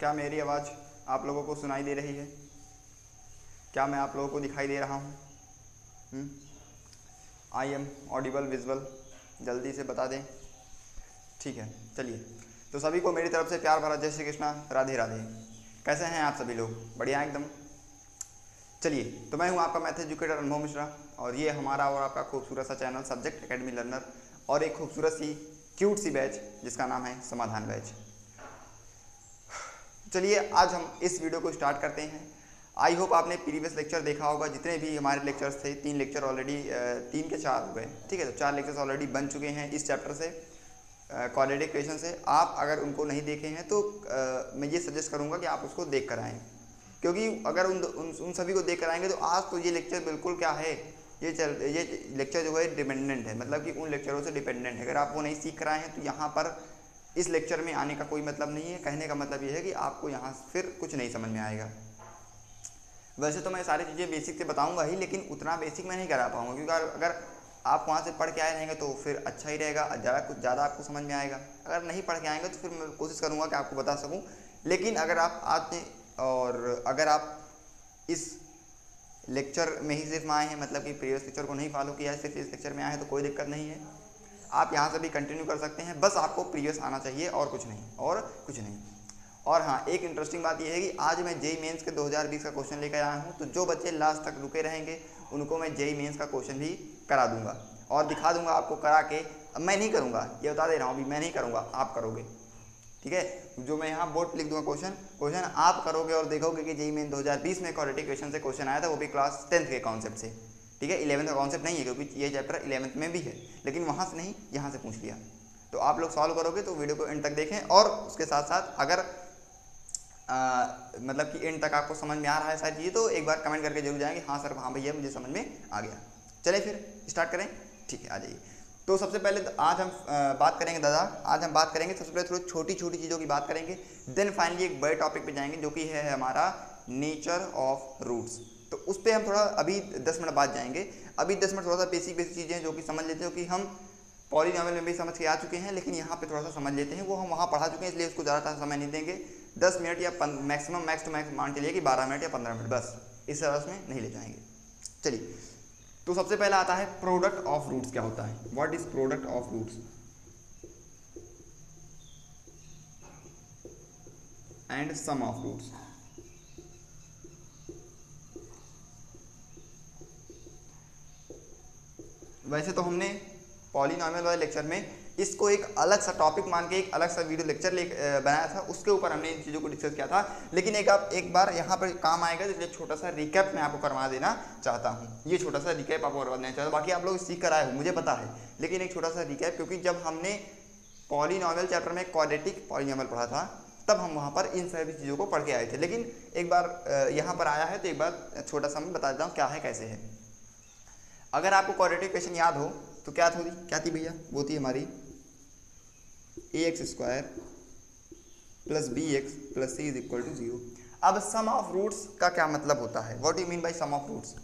क्या मेरी आवाज़ आप लोगों को सुनाई दे रही है? क्या मैं आप लोगों को दिखाई दे रहा हूँ? I am audible visual? जल्दी से बता दें। ठीक है, चलिए। तो सभी को मेरी तरफ से प्यार भरा जय श्री कृष्णा, राधे राधे। कैसे हैं आप सभी लोग? बढ़िया एकदम। चलिए, तो मैं हूं आपका मैथ एजुकेटर अनुभव मिश्रा और ये हमारा और आपका खूबसूरत सा चैनल सब्जेक्ट एकेडमी लर्नर और एक खूबसूरत सी क्यूट सी बैच जिसका नाम है समाधान बैच। चलिए, आज हम इस वीडियो को स्टार्ट करते हैं। आई होप आपने प्रीवियस लेक्चर देखा होगा, जितने भी हमारे लेक्चर्स थे, 3 लेक्चर ऑलरेडी 3 के 4 हो गए। ठीक है, तो 4 लेक्चर्स ऑलरेडी बन चुके हैं इस चैप्टर से, क्वाड्रेटिक इक्वेशन से। आप अगर उनको नहीं देखे हैं तो मैं ये सजेस्ट करूँगा कि आप उसको देख कर आएँ, क्योंकि अगर उन सभी को देख कर आएंगे तो आज तो ये लेक्चर बिल्कुल क्या है, ये लेक्चर जो है डिपेंडेंट है, मतलब कि उन लेक्चरों से डिपेंडेंट है। अगर आप वो नहीं सीख कर आए हैं तो यहाँ पर इस लेक्चर में आने का कोई मतलब नहीं है। कहने का मतलब ये है कि आपको यहाँ फिर कुछ नहीं समझ में आएगा। वैसे तो मैं सारी चीज़ें बेसिक से बताऊंगा ही, लेकिन उतना बेसिक मैं नहीं करा पाऊंगा, क्योंकि अगर आप वहाँ से पढ़ के आए रहेंगे तो फिर अच्छा ही रहेगा, ज़्यादा आपको समझ में आएगा। अगर नहीं पढ़ के आएंगे तो फिर मैं कोशिश करूँगा कि आपको बता सकूँ। लेकिन अगर आप आते और अगर आप इस लेक्चर में ही सिर्फ आए हैं, मतलब कि प्रीवियस लेक्चर को नहीं फॉलो किया है, सिर्फ इस लेक्चर में आए हैं, तो कोई दिक्कत नहीं है, आप यहाँ से भी कंटिन्यू कर सकते हैं। बस आपको प्रीवियस आना चाहिए और कुछ नहीं, और कुछ नहीं। और हाँ, एक इंटरेस्टिंग बात यह है कि आज मैं जेईई मेंस के 2020 का क्वेश्चन लेकर आया हूँ, तो जो बच्चे लास्ट तक रुके रहेंगे उनको मैं जेईई मेंस का क्वेश्चन भी करा दूंगा और दिखा दूंगा आपको करा के। मैं नहीं करूँगा, ये बता दे रहा हूँ, अभी मैं नहीं करूँगा, आप करोगे। ठीक है, जो मैं यहाँ बोर्ड लिख दूंगा क्वेश्चन आप करोगे और देखोगे कि जेईई मेन 2020 में क्वाड्रेटिक इक्वेशन से क्वेश्चन आया था, वो भी क्लास 10th के कॉन्सेप्ट से। ठीक है, 11th का कॉन्सेप्ट नहीं है, क्योंककि ये चैप्टर 11th में भी है, लेकिन वहाँ से नहीं, यहाँ से पूछ लिया। तो आप लोग सॉल्व करोगे तो वीडियो को एंड तक देखें, और उसके साथ साथ अगर मतलब कि एंड तक आपको समझ में आ रहा है सारी चीज़ें, तो एक बार कमेंट करके जरूर जाएंगे, हाँ सर, हाँ भैया मुझे समझ में आ गया। चले फिर स्टार्ट करें। ठीक है, आ जाइए। तो सबसे पहले आज हम बात करेंगे आज हम बात करेंगे सबसे पहले थोड़ी छोटी छोटी चीज़ों की बात करेंगे, देन फाइनली एक बड़े टॉपिक पे जाएंगे जो कि है हमारा नेचर ऑफ रूट्स। तो उस पर हम थोड़ा अभी 10 मिनट बाद जाएंगे। अभी 10 मिनट थोड़ा सा बेसिक चीज़ें जो कि समझ लेते हैं, जो कि हम पॉलीनॉमियल में भी समझ के आ चुके हैं, लेकिन यहाँ पे थोड़ा सा समझ लेते हैं, वो हम वहाँ पढ़ा चुके हैं, इसलिए उसको ज़्यादा समय नहीं देंगे। 10 मिनट या मैक्सिमम मैक्स टू मैक्स मान के लिए कि 12 मिनट या 15 मिनट, बस इस तरह में नहीं ले जाएंगे। चलिए, तो सबसे पहला आता है प्रोडक्ट ऑफ रूट्स। क्या होता है? What is product of roots and sum of roots. वैसे तो हमने पॉलीनॉमियल वाले लेक्चर में इसको एक अलग सा टॉपिक मान के एक अलग सा वीडियो लेक्चर बनाया था, उसके ऊपर हमने इन चीज़ों को डिस्कस किया था, लेकिन एक बार यहाँ पर काम आएगा, तो इसलिए छोटा सा रिकैप मैं आपको करवा देना चाहता हूँ। ये छोटा सा रिकैप आपको करवा देना चाहता हूँ। बाकी आप लोग सीख कर आए हो, मुझे पता है, लेकिन एक छोटा सा रिकैप, क्योंकि जब हमने पॉलीनॉमियल चैप्टर में क्वाड्रेटिक पॉलीनॉमियल पढ़ा था, तब हम वहाँ पर इन सभी चीज़ों को पढ़ के आए थे, लेकिन एक बार यहाँ पर आया है तो एक बार छोटा सा मैं बता देता हूँ क्या है कैसे है। अगर आपको क्वाड्रेटिक इक्वेशन याद हो तो क्या थी भैया? वो थी हमारी ax² plus bx plus c is equal to 0। अब सम ऑफ रूट्स का क्या मतलब होता है? What you mean by sum of roots?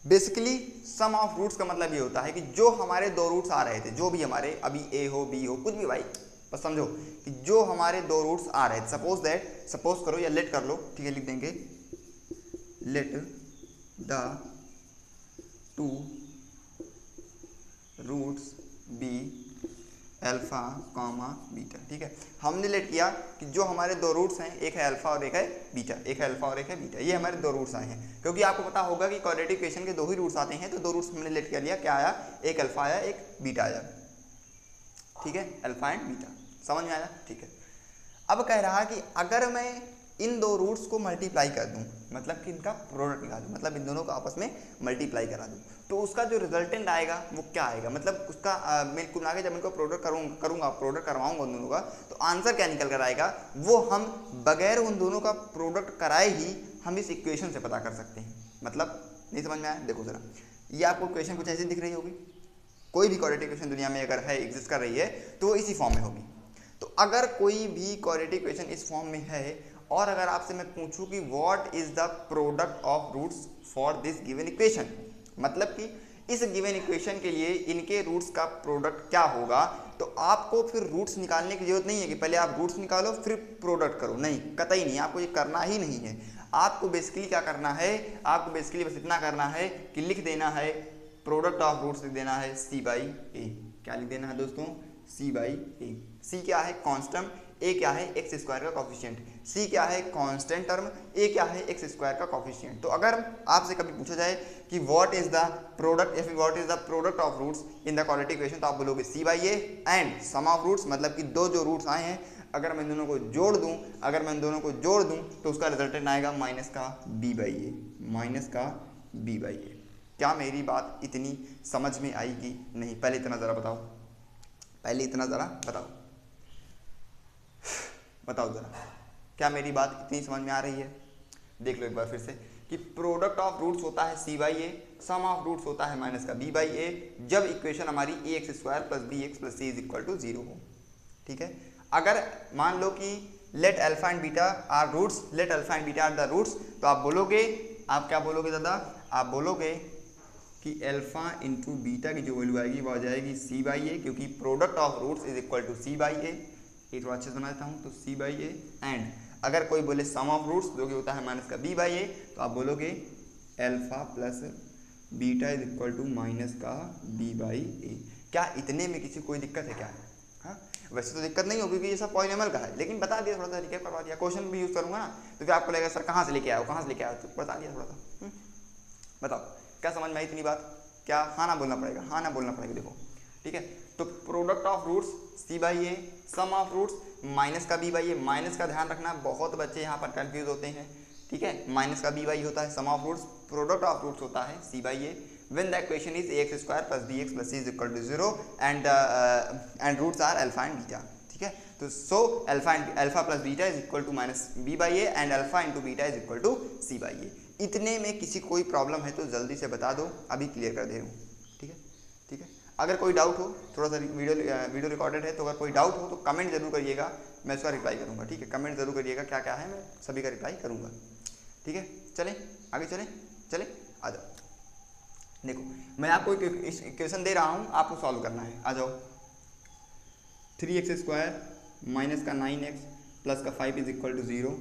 Basically sum of roots का मतलब ये होता है कि जो हमारे दो रूट्स आ रहे थे, जो भी हमारे अभी a हो b हो कुछ भी भाई, बस समझो कि जो हमारे दो रूट्स आ रहे थे, सपोज करो या लेट कर लो, ठीक है, लिख देंगे let the two roots be alpha comma beta. ठीक है, हमने लेट किया कि जो हमारे दो रूट्स हैं, एक है अल्फा और एक है बीटा, एक है अल्फा और एक है बीटा, ये हमारे दो रूट्स आए हैं। क्योंकि आपको पता होगा कि क्वाड्रेटिक इक्वेशन के दो ही रूट्स आते हैं, तो दो रूट्स हमने लेट कर लिया। क्या आया? एक अल्फा आया, एक बीटा आया। ठीक है, अल्फा एंड बीटा, समझ में आया? ठीक है, अब कह रहा कि अगर मैं इन दो रूट्स को मल्टीप्लाई कर दूं, मतलब कि इनका प्रोडक्ट निकाल दूं, मतलब इन दोनों को आपस में मल्टीप्लाई करा दूं, तो उसका जो रिजल्टेंट आएगा वो क्या आएगा? मतलब उसका मैं कुल मिला के जब इनको प्रोडक्ट प्रोडक्ट करवाऊंगा उन दोनों का, तो आंसर क्या निकल कर आएगा वो हम बगैर उन दोनों का प्रोडक्ट कराए ही हम इस इक्वेशन से पता कर सकते हैं। मतलब नहीं समझ में आया? देखो जरा, ये आपको इक्वेशन कुछ ऐसी दिख रही होगी, कोई भी क्वाड्रेटिक इक्वेशन दुनिया में अगर है, एग्जिस्ट कर रही है, तो वो इसी फॉर्म में होगी। तो अगर कोई भी क्वाड्रेटिक इक्वेशन इस फॉर्म में है, और अगर आपसे मैं पूछूं कि what is the product of roots for this given equation, मतलब कि इस गिवन इक्वेशन के लिए इनके रूट्स का प्रोडक्ट क्या होगा। तो आपको फिर रूट्स निकालने की जरूरत नहीं है कि पहले आप रूट्स निकालो फिर प्रोडक्ट करो, नहीं, कतई नहीं, आपको ये करना ही नहीं है। आपको बेसिकली क्या करना है, आपको बेसिकली बस इतना करना है कि लिख देना है प्रोडक्ट ऑफ रूट्स, लिख देना है सी बाई ए। क्या लिख देना है दोस्तों, सी बाई ए। सी क्या है, कांस्टेंट, ए क्या है, एक्स स्क्वायर का कॉफिशिएंट। सी क्या है, कांस्टेंट टर्म, ए क्या है, एक्स स्क्वायर का कॉफिशिएंट। तो अगर आपसे कभी पूछा जाए कि what is the product, if what is the product of roots in the quadratic equation, तो आप बोलोगे C by A and sum of roots, मतलब कि दो जो रूट्स आए हैं अगर मैं दोनों को जोड़ दूं, अगर मैं दोनों को जोड़ दूं तो उसका रिजल्टेंट आएगा माइनस का बी बाई ए, माइनस का बी बाई ए। क्या मेरी बात इतनी समझ में आई कि नहीं? पहले इतना ज़रा बताओ, पहले इतना ज़रा बताओ, बताओ ज़रा, क्या मेरी बात इतनी समझ में आ रही है? देख लो एक बार फिर से कि प्रोडक्ट ऑफ रूट्स होता है C by A, sum of roots होता है माइनस का बी बाई ए, जब इक्वेशन हमारी A X square plus B X plus C is equal to 0 हो। ठीक है, अगर मान लो कि let alpha and beta are roots, let alpha and beta are the roots, तो आप बोलोगे, आप क्या बोलोगे दादा, आप बोलोगे कि अल्फा इंटू बीटा की जो वैल्यू आएगी वो आ जाएगी सी बाई ए, क्योंकि product of roots is equal to C by A. ये थोड़ा अच्छे से बना देता हूँ, तो सी बाई ए एंड अगर कोई बोले सम ऑफ रूट्स जो कि होता है माइनस का बी बाई ए, तो आप बोलोगे alpha plus beta is equal to minus का बी बाई ए। क्या इतने में किसी कोई दिक्कत है क्या? हाँ, वैसे तो दिक्कत नहीं होगी क्योंकि ये सब पॉलिनॉमियल का है, लेकिन बता दिया, थोड़ा सा रिकैप करवा दिया। क्वेश्चन भी यूज़ करूँगा ना तो फिर आपको लगेगा सर कहाँ से लेके आया हो, कहाँ से लेके आया हो, तो बता दिया थोड़ा सा। बताओ क्या समझ में आई इतनी बात? क्या हाँ ना बोलना पड़ेगा? हाँ ना बोलना पड़ेगा। देखो ठीक है, तो product of roots c by A, sum of roots minus का बी बाई ए। माइनस का ध्यान रखना, बहुत बच्चे यहाँ पर कंफ्यूज होते हैं। ठीक है, माइनस का बी बाई होता है sum of roots, product of roots होता है C by A when the equation is ax square plus bx plus c is equal to 0 and roots are alpha and beta। ठीक है, तो so alpha plus beta is equal to minus b by a and alpha into beta is equal to c by a। इतने में किसी कोई problem है तो जल्दी से बता दो, अभी क्लियर कर दे रहा हूँ। ठीक है, ठीक है, अगर कोई डाउट हो, थोड़ा सा वीडियो रिकॉर्डेड है, तो अगर कोई डाउट हो तो कमेंट जरूर करिएगा, मैं उसका रिप्लाई करूँगा। ठीक है, कमेंट जरूर करिएगा क्या क्या है, मैं सभी का रिप्लाई करूँगा। ठीक है, चलें आगे, चलें आ जाओ। देखो मैं आपको एक इक्वेशन दे रहा हूँ, आपको सॉल्व करना है। आ जाओ, 3x स्क्वायर माइनस का 9x प्लस का 5 is equal to 0,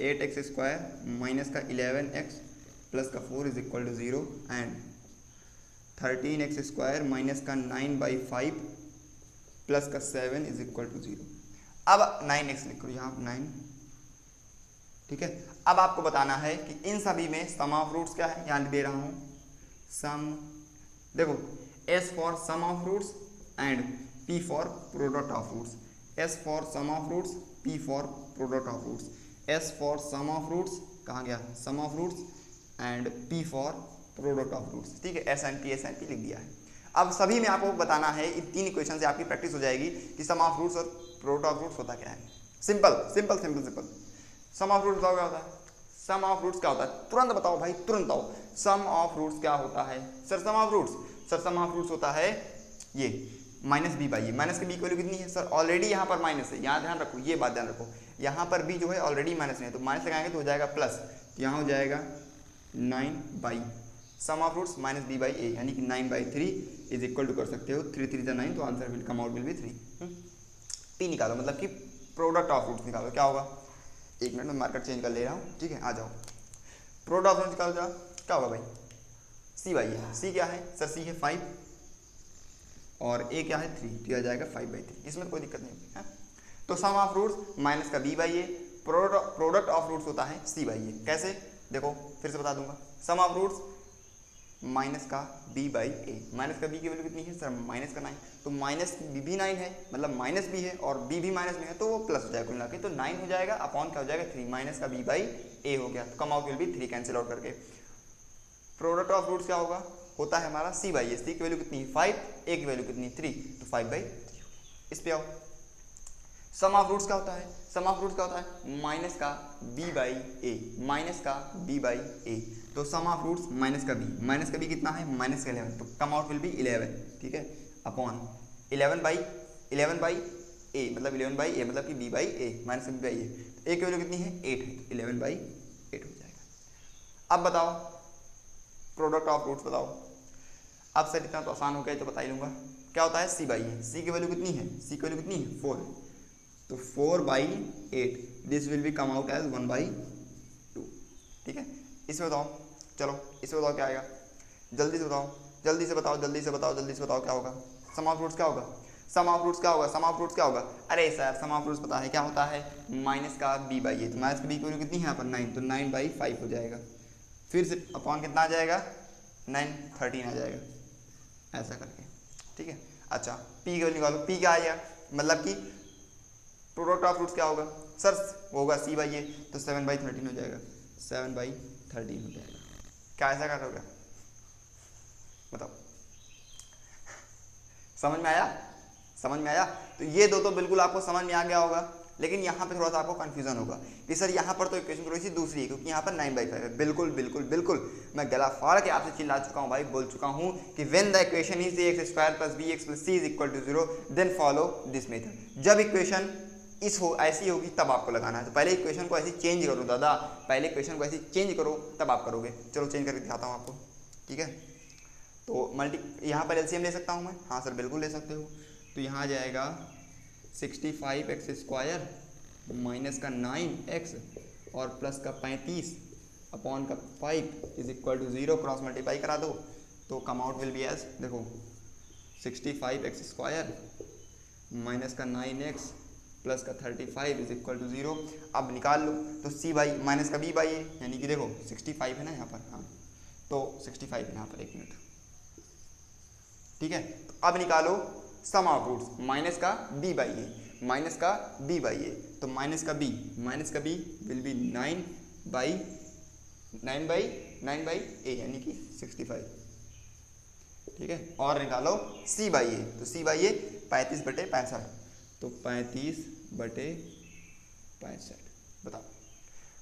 8x square minus का 11x प्लस का 4 is equal to 0 and 13x square minus का 9/5 प्लस का 7 इज इक्वल टू 0। अब 9x लिखो यहाँ 9। ठीक है, अब आपको बताना है कि इन सभी में सम ऑफ रूट्स क्या है, यहाँ दे रहा हूँ सम। देखो S for sum of roots and P for product of roots. S for sum of roots, P for product of roots. S for sum of roots, कहाँ गया sum of roots, and P for product of roots. ठीक है, S and P लिख दिया है। अब सभी में आपको बताना है, इन तीन इक्वेशन से आपकी प्रैक्टिस हो जाएगी कि सम ऑफ रूट्स और प्रोडक्ट ऑफ रूट्स होता क्या है। Simple simple simple simple. Sum of roots क्या होता है? सम ऑफ रूट्स क्या होता है? तुरंत बताओ भाई, तुरंत बताओ। सम ऑफ रूट्स क्या होता है sir? Sum of roots, sir sum of roots होता है ये minus B by a. Minus की बी की वैल्यू कितनी है सर? ऑलरेडी यहाँ पर माइनस है, यहाँ ध्यान रखो, ये बात ध्यान रखो, यहाँ पर बी जो है ऑलरेडी माइनस में है, तो माइनस लगाएंगे तो हो जाएगा प्लस, तो यहाँ हो जाएगा 9 sum of roots minus B by A, यानी कि 9/3 इज इक्वल टू कर सकते हो 3 3 9, तो answer will come out will B 3। P निकालो, मतलब कि प्रोडक्ट ऑफ रूट्स निकालो। क्या होगा, एक मिनट में मार्कर चेंज कर ले रहा हूँ। ठीक है, आ जाओ, प्रोडक्ट ऑफ रूट्स निकाल जाओ। क्या होगा भाई? सी बाई ए। सी क्या है सर? सी है 5 और ए क्या है 3, तो आ जाएगा 5/3। इसमें कोई दिक्कत नहीं होगी है। तो सम ऑफ रूट्स माइनस का b by a, product of roots होता है सी बाई ए। कैसे? देखो फिर से बता दूंगा, सम ऑफ रूट्स माइनस का बी बाई ए। माइनस का बी की वैल्यू कितनी है सर? माइनस का 9, तो माइनस बी भी 9 है, मतलब माइनस बी है और बी भी माइनस में है, तो वो प्लस हो जाएगा कुल मिला के, तो 9 हो जाएगा अपॉन क्या हो जाएगा 3, माइनस का बी बाई ए हो गया, तो come out will B 3 cancel out करके। प्रोडक्ट ऑफ रूट्स क्या होगा? होता है हमारा सी बाई ए। सी की वैल्यू कितनी है 5, ए की वैल्यू कितनी 3, तो 5/3। इस पे आओ, सम ऑफ रूट्स क्या होता है? सम ऑफ रूट्स क्या होता है? माइनस का बी बाई ए, माइनस का बी बाई ए, तो सम ऑफ रूट्स माइनस का बी कितना है? माइनस का 11, तो कम आउट विल बी 11। ठीक है, अपॉन 11/ए, मतलब 11/ए मतलब कि बी बाई ए, माइनस का बी बाई ए, तो ए की वैल्यू कितनी है 8 है, तो 11/8 हो जाएगा। अब बताओ प्रोडक्ट ऑफ रूट्स बताओ। अब सर इतना तो आसान हो गया तो बता ही लूँगा। क्या होता है, सी बाई ए, सी की वैल्यू कितनी है, सी की वैल्यू कितनी है 4 है, तो 4/8 this will be come out as 1/2। ठीक है, इसमें बताओ, चलो इसमें बताओ क्या आएगा, जल्दी से बताओ, जल्दी से बताओ, जल्दी से बताओ, जल्दी से बताओ क्या होगा, सम ऑफ रूट्स क्या होगा, सम ऑफ रूट्स क्या होगा, सम ऑफ रूट्स क्या होगा। अरे सर सम ऑफ रूट्स पता है क्या होता है, माइनस का b बाई ए, तो माइनस का b की वैल्यू कितनी है यहाँ पर 9, तो 9/5 हो जाएगा, फिर से अपॉन कितना आ जाएगा 9, 13 आ जाएगा, ऐसा करके। ठीक है, अच्छा p की वैल्यू निकालो, p क्या आएगा, मतलब कि प्रोडक्ट ऑफ रूट्स क्या होगा सर, वो होगा c बाई ए, तो 7/13 हो जाएगा, 7/13 हो जाएगा। क्या ऐसा कर रहे हो, बताओ, समझ में आया, समझ में आया। तो ये दो तो बिल्कुल आपको समझ में आ गया होगा, लेकिन यहाँ पे थोड़ा सा आपको कंफ्यूजन होगा कि सर यहाँ पर तो इक्वेशन थोड़ी सी दूसरी है, क्योंकि यहाँ पर 9/5 है। बिल्कुल बिल्कुल बिल्कुल, मैं गला फाड़ के आपसे चिल्ला चुका हूँ भाई, बोल चुका हूँ कि when the equation is ax² + bx + c = 0 then follow this method. जब इक्वेशन ऐसी होगी तब आपको लगाना है, तो पहले इक्वेशन को ऐसी चेंज करो दादा, पहले इक्वेशन को ऐसी चेंज करो तब आप करोगे। चलो चेंज करके दिखाता हूँ आपको। ठीक है, तो यहाँ पर एलसीएम ले सकता हूँ मैं, हाँ सर बिल्कुल ले सकते हो। तो यहाँ आ जाएगा 65x² माइनस का 9x और प्लस का 35 अपॉन का 5 is equal to 0, cross multiply करा दो तो come out will be as, देखो 65x² माइनस का 9x प्लस का 35 इज इक्वल टू 0। अब निकाल लो, तो c बाई माइनस का b बाई ए, यानी कि देखो 65 है ना यहाँ पर, हाँ तो 65 है यहाँ पर, 1 मिनट। ठीक है, तो अब निकालो सम ऑफ रूट्स, माइनस का b बाई ए, माइनस का b बाई ए, तो माइनस का b विल बी 9/9 ए यानी कि 65। ठीक है, और निकालो c बाई ए, तो c बाई ए 35/65, तो 35/65। बताओ,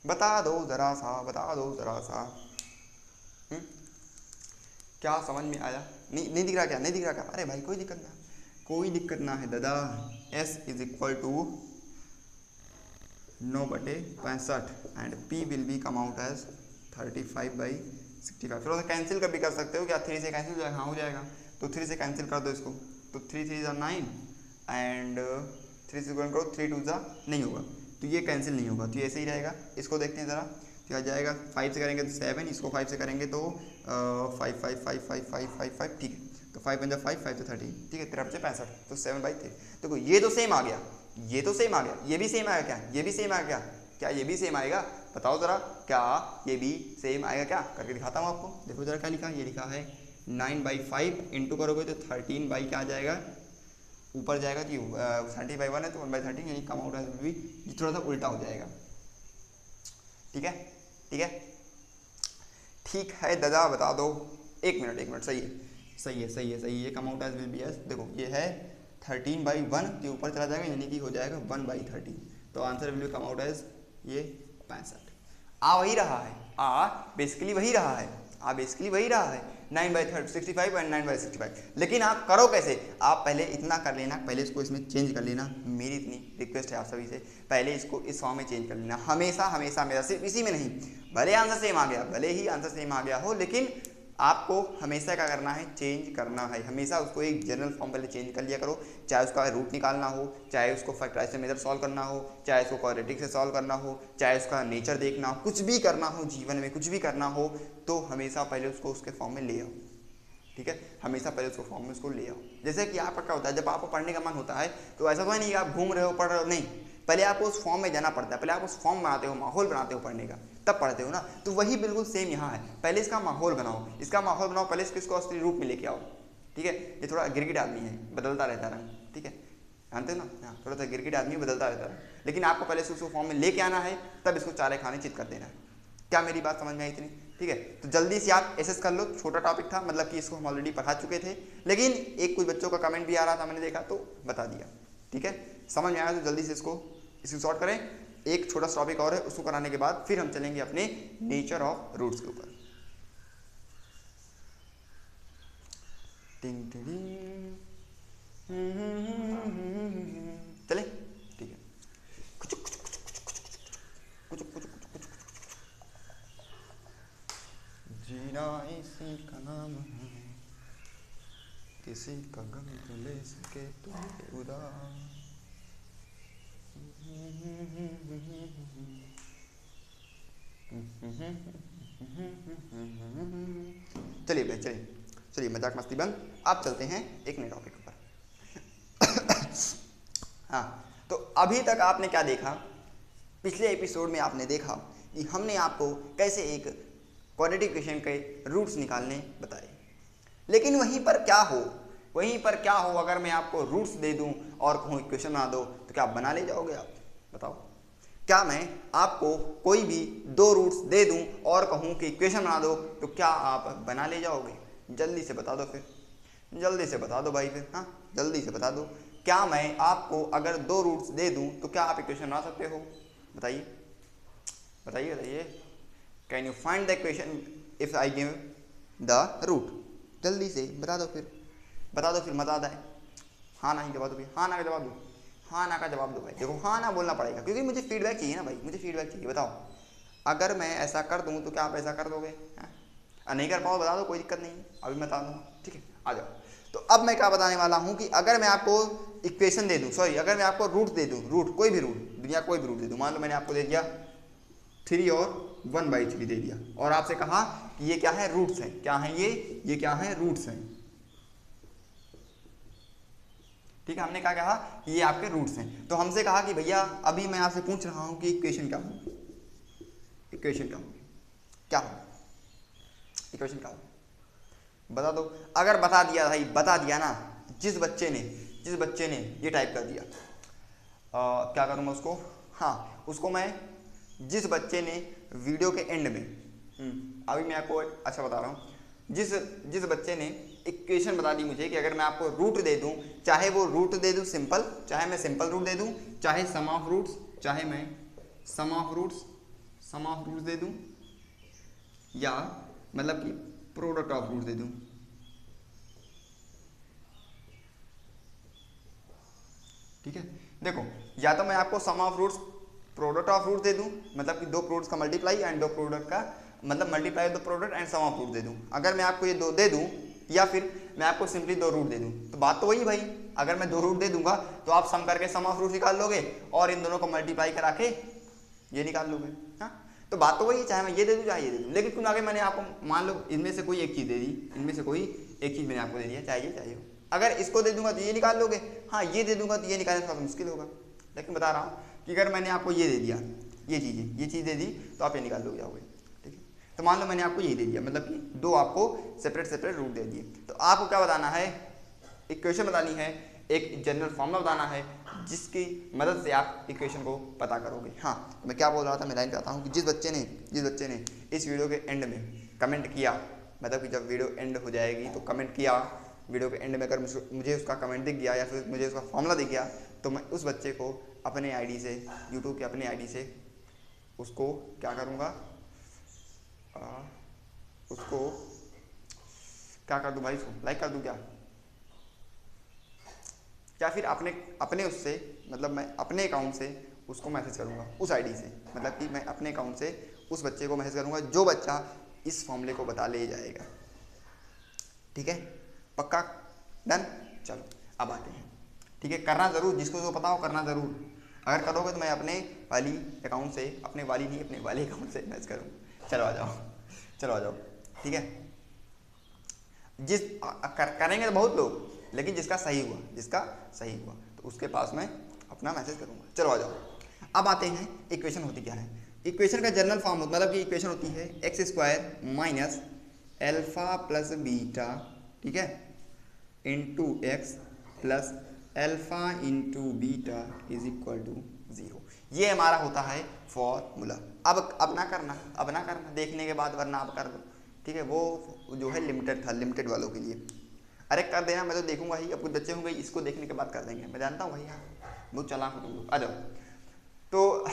बता दो जरा सा, बता दो जरा सा, क्या समझ में आया? नहीं दिख रहा क्या, नहीं दिख रहा क्या? अरे भाई कोई दिक्कत ना, कोई दिक्कत ना है दादा। s is equal to 9/65 and p will be come out as 35/65। फिर कैंसिल कर भी कर सकते हो क्या, 3 से कैंसिल हो जाएगा, हाँ हो जाएगा, तो 3 से कैंसिल कर दो इसको, तो 3 3 9 एंड 3 से करो 3 2 नहीं होगा, तो ये कैंसिल नहीं होगा, तो ये ऐसे ही रहेगा। इसको देखते हैं ज़रा, क्या जाएगा, 5 से करेंगे तो 7, इसको 5 से करेंगे तो 5 5 5 5 5 5 5, ठीक है, तो 5 × 5 5 तो 13, ठीक है, 63/65, तो 7/3। देखो ये तो सेम आ गया, ये तो सेम आ गया, ये भी सेम आएगा क्या, ये भी सेम आएगा क्या, ये भी सेम आएगा, बताओ ज़रा, क्या ये भी सेम आएगा क्या, करके दिखाता हूँ आपको। देखो ज़रा क्या लिखा है, ये लिखा है 9/5 इंटू करोगे तो 13 बाई क्या आ जाएगा, ऊपर जाएगा कि 30/1 है तो 1/13, यानी कम आउट भी ये थोड़ा सा उल्टा हो जाएगा। ठीक है, ठीक है, ठीक है दादा, बता दो, 1 मिनट, सही है, सही है, सही है, सही है, come out as will be as, देखो ये है 13/1 के ऊपर चला जाएगा, यानी कि हो जाएगा 1/13, तो answer will be come out as ये 65। आ वही रहा है, आ बेसिकली वही रहा है, आ बेसिकली वही रहा है, 9/65 एंड 9/65। लेकिन आप करो कैसे, आप पहले इतना कर लेना, पहले इसको इसमें चेंज कर लेना, मेरी इतनी रिक्वेस्ट है आप सभी से, पहले इसको इस फॉर्म में चेंज कर लेना, हमेशा हमेशा, मेरा सिर्फ इसी में नहीं, भले आंसर सेम आ गया, भले ही आंसर सेम आ गया हो, लेकिन आपको हमेशा क्या करना है, चेंज करना है, हमेशा उसको एक जनरल फॉर्म पहले चेंज कर लिया करो, चाहे उसका रूट निकालना हो, चाहे उसको फैक्टराइजेशन मेथड सॉल्व करना हो, चाहे उसको क्वाड्रेटिक से सॉल्व करना हो, चाहे उसका नेचर देखना हो, कुछ भी करना हो जीवन में, कुछ भी करना हो, तो हमेशा पहले उसको उसके फॉर्म में ले आओ। ठीक है, हमेशा पहले उसको फॉर्म में उसको ले आओ। जैसे कि आपका क्या होता है, जब आपको पढ़ने का मन होता है तो ऐसा तो है नहीं कि आप घूम रहे हो पढ़ रहे हो, नहीं, पहले आपको उस फॉर्म में जाना पड़ता है, पहले आप उस फॉर्म बनाते हो, माहौल बनाते हो पढ़ने का, तब पढ़ते हो ना। तो वही बिल्कुल सेम यहाँ है, पहले इसका माहौल बनाओ, इसका माहौल बनाओ, पहले इसको असली रूप में लेके आओ। ठीक है, ये थोड़ा गिरगिट आदमी है, बदलता रहता रंग, ठीक है, जानते हो ना, हाँ थोड़ा सा गिरगिट आदमी बदलता रहता है, लेकिन आपको पहले से उसको फॉर्म में लेके आना है, तब इसको चारे खाने चित कर देना है। क्या मेरी बात समझ में आई इतनी? ठीक है, तो जल्दी से आप एसेस कर लो, छोटा टॉपिक था, मतलब कि इसको हम ऑलरेडी पढ़ा चुके थे, लेकिन एक कुछ बच्चों का कमेंट भी आ रहा था, मैंने देखा तो बता दिया। ठीक है, समझ में आया तो जल्दी से इसको शॉर्ट करें। एक छोटा सा टॉपिक और है, उसको कराने के बाद फिर हम चलेंगे अपने नेचर ऑफ रूट्स के ऊपर। टिंग टिंग, चले, ठीक है, जीना दुनिया इसी का नाम है, किसी का गम तो ले सके तो उदास। चलिए भाई चलिए मजाक मस्ती बंद, आप चलते हैं एक नए टॉपिक पर। हाँ, तो अभी तक आपने क्या देखा, पिछले एपिसोड में आपने देखा कि हमने आपको कैसे एक क्वाड्रेटिक इक्वेशन के रूट्स निकालने बताए। लेकिन वहीं पर क्या हो अगर मैं आपको रूट्स दे दूं और कहूँ इक्वेशन बना दो, तो क्या आप बना ले जाओगे? आप बताओ, क्या मैं आपको कोई भी दो रूट्स दे दूं और कहूँ कि इक्वेशन बना दो, तो क्या आप बना ले जाओगे? जल्दी से बता दो, फिर जल्दी से बता दो भाई, फिर हाँ जल्दी से बता दो। क्या मैं आपको अगर दो रूट्स दे दूं तो क्या आप इक्वेशन बना सकते हो? बताइए बताइए बताइए। Can you find the equation if I give the root? जल्दी से बता दो, फिर बता दो, फिर मजा आता है। हाँ ना ही जवाब दो, हाँ ना का जवाब दो, हाँ ना का जवाब दो भाई। देखो हाँ ना बोलना पड़ेगा क्योंकि मुझे फीडबैक चाहिए ना भाई, मुझे फीडबैक चाहिए। बताओ, अगर मैं ऐसा कर दूँ तो क्या आप ऐसा कर दोगे? नहीं कर पाओ बता दो, कोई दिक्कत नहीं, अभी मैं बता दूँगा, ठीक है, आ जाओ। तो अब मैं क्या बताने वाला हूँ कि अगर मैं आपको इक्वेशन दे दूँ, सॉरी अगर मैं आपको रूट दे दूँ, रूट कोई भी रूट, दुनिया कोई भी रूट दे दूँ, मान लो मैंने आपको दे दिया 3 और 1/3 दे दिया और आपसे कहा कि ये क्या है? रूट्स हैं। क्या है ये क्या है? रूट्स हैं। ठीक है, हमने क्या कहा कि ये आपके रूट्स हैं। तो हमसे कहा कि भैया अभी मैं आपसे पूछ रहा हूँ कि इक्वेशन क्या होगी? इक्वेशन क्या होगी? क्या होगी इक्वेशन? क्या होगी बता दो। अगर बता दिया भाई, बता दिया ना, जिस बच्चे ने ये टाइप कर दिया, क्या करूँगा उसको? हाँ, उसको मैं, जिस बच्चे ने वीडियो के एंड में, अभी मैं आपको अच्छा बता रहा हूँ, जिस बच्चे ने इक्वेशन बता दी मुझे कि अगर मैं आपको रूट दे दूं, चाहे वो रूट दे दूं सिंपल, चाहे मैं सिंपल रूट दे दूं, चाहे सम ऑफ रूट्स, चाहे मैं सम ऑफ रूट्स दे दूं, या मतलब कि प्रोडक्ट ऑफ रूट दे दूं। ठीक है, देखो या तो मैं आपको sum of roots product of root दे दूं, मतलब कि दो प्रोडक्ट्स का मल्टीप्लाई एंड दो प्रोडक्ट का मतलब मल्टीप्लाई दो product and sum of root दे दूं। अगर मैं आपको ये दो दे दूं या फिर मैं आपको सिंपली दो रूट दे दूं, तो बात तो वही भाई। अगर मैं दो रूट दे दूंगा तो आप सम करके सम ऑफ रूट निकाल लोगे और इन दोनों को मल्टीप्लाई करा के ये निकाल लोगे। हाँ, तो बात तो वही है, चाहे मैं ये दे दूं चाहे ये दे दूं। लेकिन क्यों आगे मैंने आपको मान लो इनमें से कोई एक चीज़ दे दी, इनमें से कोई एक चीज़ मैंने आपको दे दिया, चाहिए अगर इसको दे दूंगा तो ये निकाल लोगे, हाँ ये दे दूंगा तो ये निकालना थोड़ा मुश्किल होगा। लेकिन बता रहा हूँ कि अगर मैंने आपको ये दे दिया, ये चीज़ दे दी, तो आप ये निकाल लोगे जाओगे। ठीक है, तो मान लो मैंने आपको ये दे दिया, मतलब कि दो आपको सेपरेट रूट दे दिए, तो आपको क्या बताना है? इक्वेशन बतानी है, एक जनरल फॉर्मूला बताना है जिसकी मदद से आप इक्वेशन को पता करोगे। हाँ, तो मैं क्या बोल रहा था, मैं लाइन पे आता हूँ कि जिस बच्चे ने इस वीडियो के एंड में कमेंट किया, मतलब कि जब वीडियो एंड हो जाएगी तो कमेंट किया, वीडियो के एंड में अगर मुझे उसका कमेंट दिख गया या फिर मुझे उसका फॉर्मूला दिख गया, तो मैं उस बच्चे को अपने आईडी से, यूट्यूब के अपने आईडी से उसको क्या करूँगा, उसको क्या कर दूँ भाई, उसको लाइक कर दूँ क्या फिर अपने उससे, मतलब मैं अपने अकाउंट से उसको मैसेज करूँगा उस आईडी से, मतलब कि मैं अपने अकाउंट से उस बच्चे को मैसेज करूँगा जो बच्चा इस फॉर्मूले को बता ले जाएगा। ठीक है, पक्का, डन। चलो अब आते हैं। ठीक है, करना ज़रूर, जिसको जो पता हो करना ज़रूर। अगर करोगे तो मैं अपने वाली अकाउंट से, अपने वाले अकाउंट से मैसेज करूँगा। चलो आ जाओ। ठीक है, करेंगे तो बहुत लोग, लेकिन जिसका सही हुआ तो उसके पास मैं अपना मैसेज करूँगा। चलो आ जाओ। अब आते हैं इक्वेशन होती क्या है। इक्वेशन का जनरल फॉर्म मतलब कि इक्वेशन होती है x² minus alpha plus beta, ठीक है, into x plus alpha into beta is equal to 0। ये हमारा होता है फॉर्मूला। अब ना करना देखने के बाद, वरना आप कर दो। ठीक है, वो जो है लिमिटेड था, लिमिटेड वालों के लिए। अरे कर देना, मैं तो देखूंगा ही। अब कुछ बच्चे होंगे इसको देखने के बाद कर देंगे, मैं जानता हूँ भाई, हाँ बहुत चालाक हो तुम लोग। आ जाओ। तो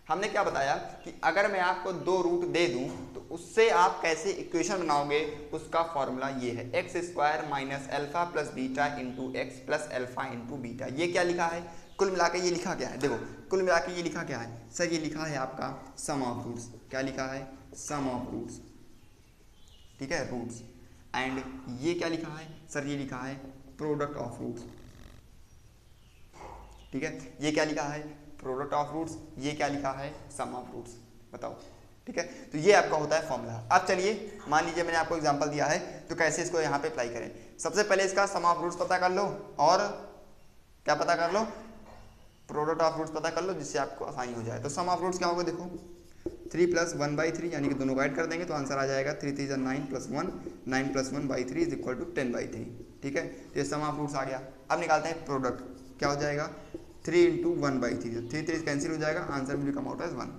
हमने क्या बताया कि अगर मैं आपको दो रूट दे दूं तो उससे आप कैसे इक्वेशन बनाओगे, उसका फॉर्मूला ये है, x² minus alpha plus beta into x plus alpha into beta. ये क्या लिखा है? कुल मिला के ये लिखा क्या है? देखो कुल मिला के ये लिखा क्या है सर? ये लिखा है आपका सम ऑफ रूट्स। क्या लिखा है? Sum of roots. ठीक है, रूट्स। एंड ये क्या लिखा है सर, ये लिखा है प्रोडक्ट ऑफ रूट्स, ठीक है, ये क्या लिखा है प्रोडक्ट ऑफ रूट्स, ये क्या लिखा है सम ऑफ रूट्स, बताओ, ठीक है। तो ये आपका होता है फॉर्मूला। अब चलिए मान लीजिए मैंने आपको एग्जांपल दिया है, तो कैसे इसको यहाँ पे अप्लाई करें। सबसे पहले इसका सम ऑफ रूट्स पता कर लो और क्या पता कर लो, प्रोडक्ट ऑफ रूट्स पता कर लो, जिससे आपको आसानी हो जाए। तो सम ऑफ रूट्स क्या होगा, देखो 3 + 1/3 यानी कि दोनों ऐड कर देंगे तो आंसर आ जाएगा 3 3 9 + 1, 9 + 1/3 = 10/3, ठीक है। तो ये सम ऑफ रूट्स आ गया। अब निकालते हैं प्रोडक्ट, क्या हो जाएगा 3 × 1/3, 3 3 कैंसिल हो जाएगा, answer will come out as 1।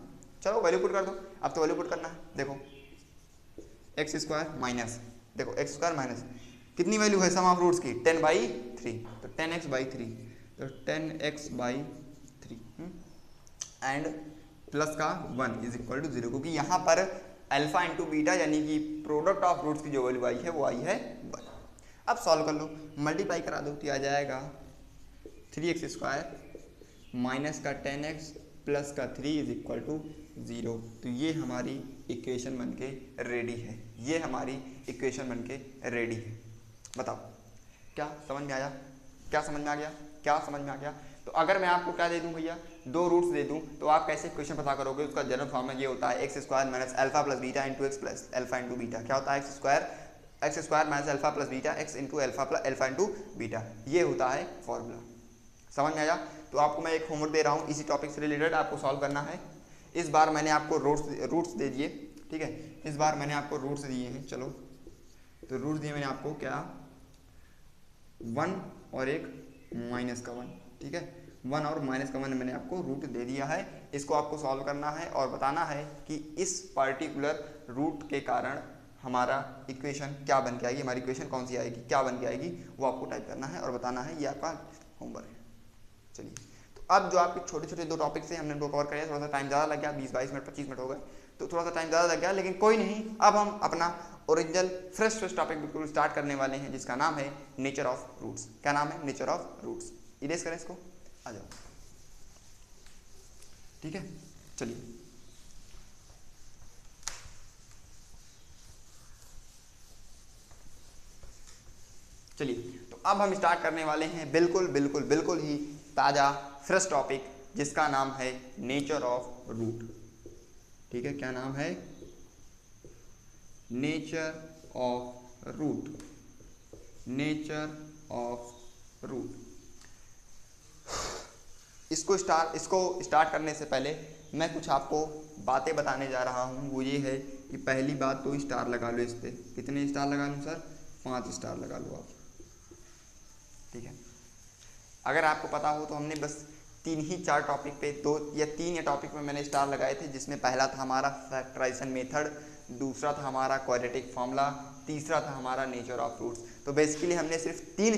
चलो वैल्यू पुट कर दो, अब तो वैल्यू पुट करना है। देखो x² माइनस, देखो x² माइनस कितनी वैल्यू है सम ऑफ रूट्स की 10/3, तो 10x/3, तो 10x/3 एंड प्लस का 1 = 0, क्योंकि यहाँ पर अल्फा इंटू बीटा यानी कि प्रोडक्ट ऑफ रूट्स की जो वैल्यू आई है वो आई है 1। अब सॉल्व कर लो, मल्टीप्लाई करा दो तो आ जाएगा 3x² माइनस का 10x प्लस का 3 = 0। तो ये हमारी इक्वेशन बनके रेडी है, ये हमारी इक्वेशन बनके रेडी है। बताओ क्या समझ में आया, क्या समझ में आ गया, क्या समझ में आ गया। तो अगर मैं आपको क्या दे दूं भैया, 2 रूट्स दे दूं, तो आप कैसे इक्वेशन पता करोगे। उसका जनरल फॉर्मूला ये होता है x² - alpha + beta × x + alpha × beta. क्या होता है x² - alpha + beta x × alpha × beta, ये होता है फॉर्मूला। समझ में आया। तो आपको मैं एक होमवर्क दे रहा हूँ इसी टॉपिक से रिलेटेड, आपको सॉल्व करना है। इस बार मैंने आपको रूट्स दे दिए, ठीक है, इस बार मैंने आपको रूट्स दिए हैं। चलो तो रूट्स दिए मैंने आपको क्या 1 और एक माइनस का 1, ठीक है, 1 और माइनस का 1 मैंने आपको रूट दे दिया है। इसको आपको सॉल्व करना है और बताना है कि इस पर्टिकुलर रूट के कारण हमारा इक्वेशन क्या बन के आएगी, हमारी इक्वेशन कौन सी आएगी, क्या बन के आएगी, वो आपको टाइप करना है और बताना है। ये आपका होमवर्क है। चलिए तो अब जो आपके छोटे छोटे 2 टॉपिक्स हैं हमने उनको कवर कर लिया। थोड़ा सा टाइम ज़्यादा लग गया, 20-22 मिनट 25 मिनट हो गए, तो थोड़ा सा टाइम ज़्यादा लग गया, लेकिन कोई नहीं। अब हम अपना ओरिजिनल फ्रेश टॉपिक बिल्कुल स्टार्ट करने वाले हैं, जिसका नाम है नेचर ऑफ रूट्स। क्या नाम है, नेचर ऑफ रूट्स। इरेज करें इसको, आ जाओ, ठीक है। चलिए चलिए तो अब हम स्टार्ट करने वाले हैं बिल्कुल बिल्कुल बिल्कुल ही ताज़ा फ्रेश टॉपिक, जिसका नाम है नेचर ऑफ रूट, ठीक है। क्या नाम है, nature of root, nature of root. इसको स्टार्ट करने से पहले मैं कुछ आपको बातें बताने जा रहा हूँ। वो ये है कि पहली बात तो स्टार लगा लो इस पर। कितने स्टार लगा लूँ सर, 5 स्टार लगा लो आप, ठीक है। अगर आपको पता हो तो हमने बस 3 टॉपिक पे 2 या 3 टॉपिक में मैंने स्टार लगाए थे, जिसमें पहला था हमारा फैक्टराइजेशन मेथड, दूसरा था हमारा क्वाड्रेटिक फॉर्मूला, तीसरा था हमारा नेचर ऑफ रूट्स। तो बेसिकली हमने सिर्फ 3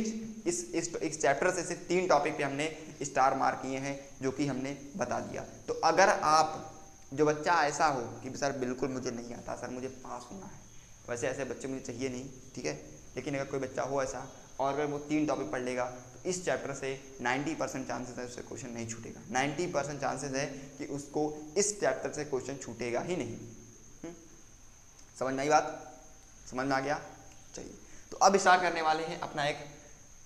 इस चैप्टर से सिर्फ 3 टॉपिक पे हमने स्टार मार्क किए हैं, जो कि हमने बता दिया। तो अगर आप जो बच्चा ऐसा हो कि सर बिल्कुल मुझे नहीं आता, सर मुझे पास होना है, वैसे ऐसे बच्चे मुझे चाहिए नहीं, ठीक है, लेकिन अगर कोई बच्चा हो ऐसा और अगर वो 3 टॉपिक पढ़ लेगा तो इस चैप्टर से 90% चांसेस है उससे क्वेश्चन नहीं छूटेगा। 90% चांसेस है कि उसको इस चैप्टर से क्वेश्चन छूटेगा ही नहीं। समझ में आई बात, समझ में आ गया। चलिए तो अब स्टार्ट करने वाले हैं अपना एक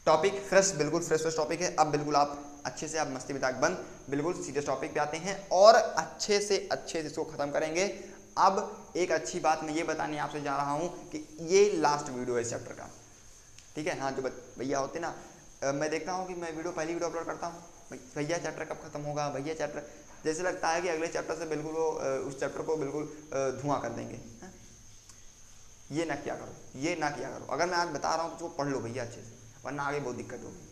टॉपिक, बिल्कुल फ्रेश टॉपिक है। अब बिल्कुल आप अच्छे से, आप मस्ती मजाक बंद, बिल्कुल सीरियस टॉपिक पे आते हैं और अच्छे से इसको ख़त्म करेंगे। अब एक अच्छी बात मैं ये बताने आपसे जा रहा हूँ कि ये लास्ट वीडियो है इस चैप्टर का, ठीक है। हाँ, जो भैया होते ना, मैं देखता हूँ कि मैं पहली वीडियो अपलोड करता हूँ, भैया चैप्टर कब खत्म होगा, भैया चैप्टर, जैसे लगता है कि अगले चैप्टर से बिल्कुल वो उस चैप्टर को बिल्कुल धुआं कर देंगे। ये ना किया करो, ये ना किया करो। अगर मैं आज बता रहा हूँ तो पढ़ लो भैया अच्छे से, वरना आगे बहुत दिक्कत होगी।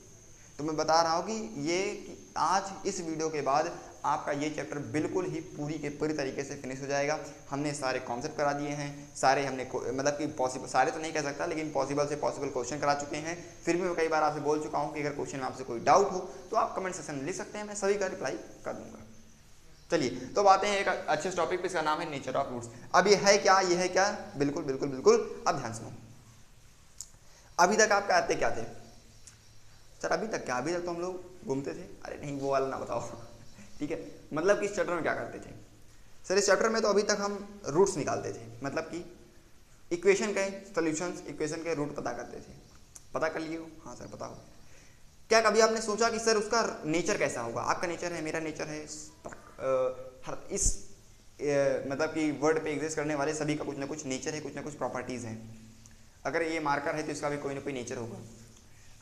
तो मैं बता रहा हूँ कि आज इस वीडियो के बाद आपका ये चैप्टर बिल्कुल ही पूरी तरीके से फिनिश हो जाएगा। हमने सारे कॉन्सेप्ट करा दिए हैं, सारे हमने मतलब कि पॉसिबल, सारे तो नहीं कह सकता, लेकिन पॉसिबल से पॉसिबल क्वेश्चन करा चुके हैं। फिर भी मैं कई बार आपसे बोल चुका हूँ कि अगर क्वेश्चन में आपसे कोई डाउट हो तो आप कमेंट सेक्शन में लिख सकते हैं, मैं सभी का रिप्लाई कर दूंगा। चलिए तो अब आते हैं एक अच्छे टॉपिक पे, इसका नाम है नेचर ऑफ रूट्स। अब ये है क्या, बिल्कुल बिल्कुल बिल्कुल अब ध्यान सुनो। अभी तक आप कहते क्या थे सर, अभी तक तो हम लोग घूमते थे। अरे नहीं, वो वाला ना बताओ, ठीक है। मतलब कि इस चैप्टर में क्या करते थे सर, इस चैप्टर में तो अभी तक हम रूट्स निकालते थे, मतलब कि इक्वेशन के सॉल्यूशंस, इक्वेशन के रूट पता करते थे। पता कर लिए हो? हाँ सर पता हो। क्या कभी आपने सोचा कि सर उसका नेचर कैसा होगा? आपका नेचर है, मेरा नेचर है, मतलब कि वर्ड पे एग्जिस्ट करने वाले सभी का कुछ ना कुछ नेचर है, कुछ ना कुछ प्रॉपर्टीज़ हैं। अगर ये मार्कर है तो इसका भी कोई ना कोई नेचर होगा,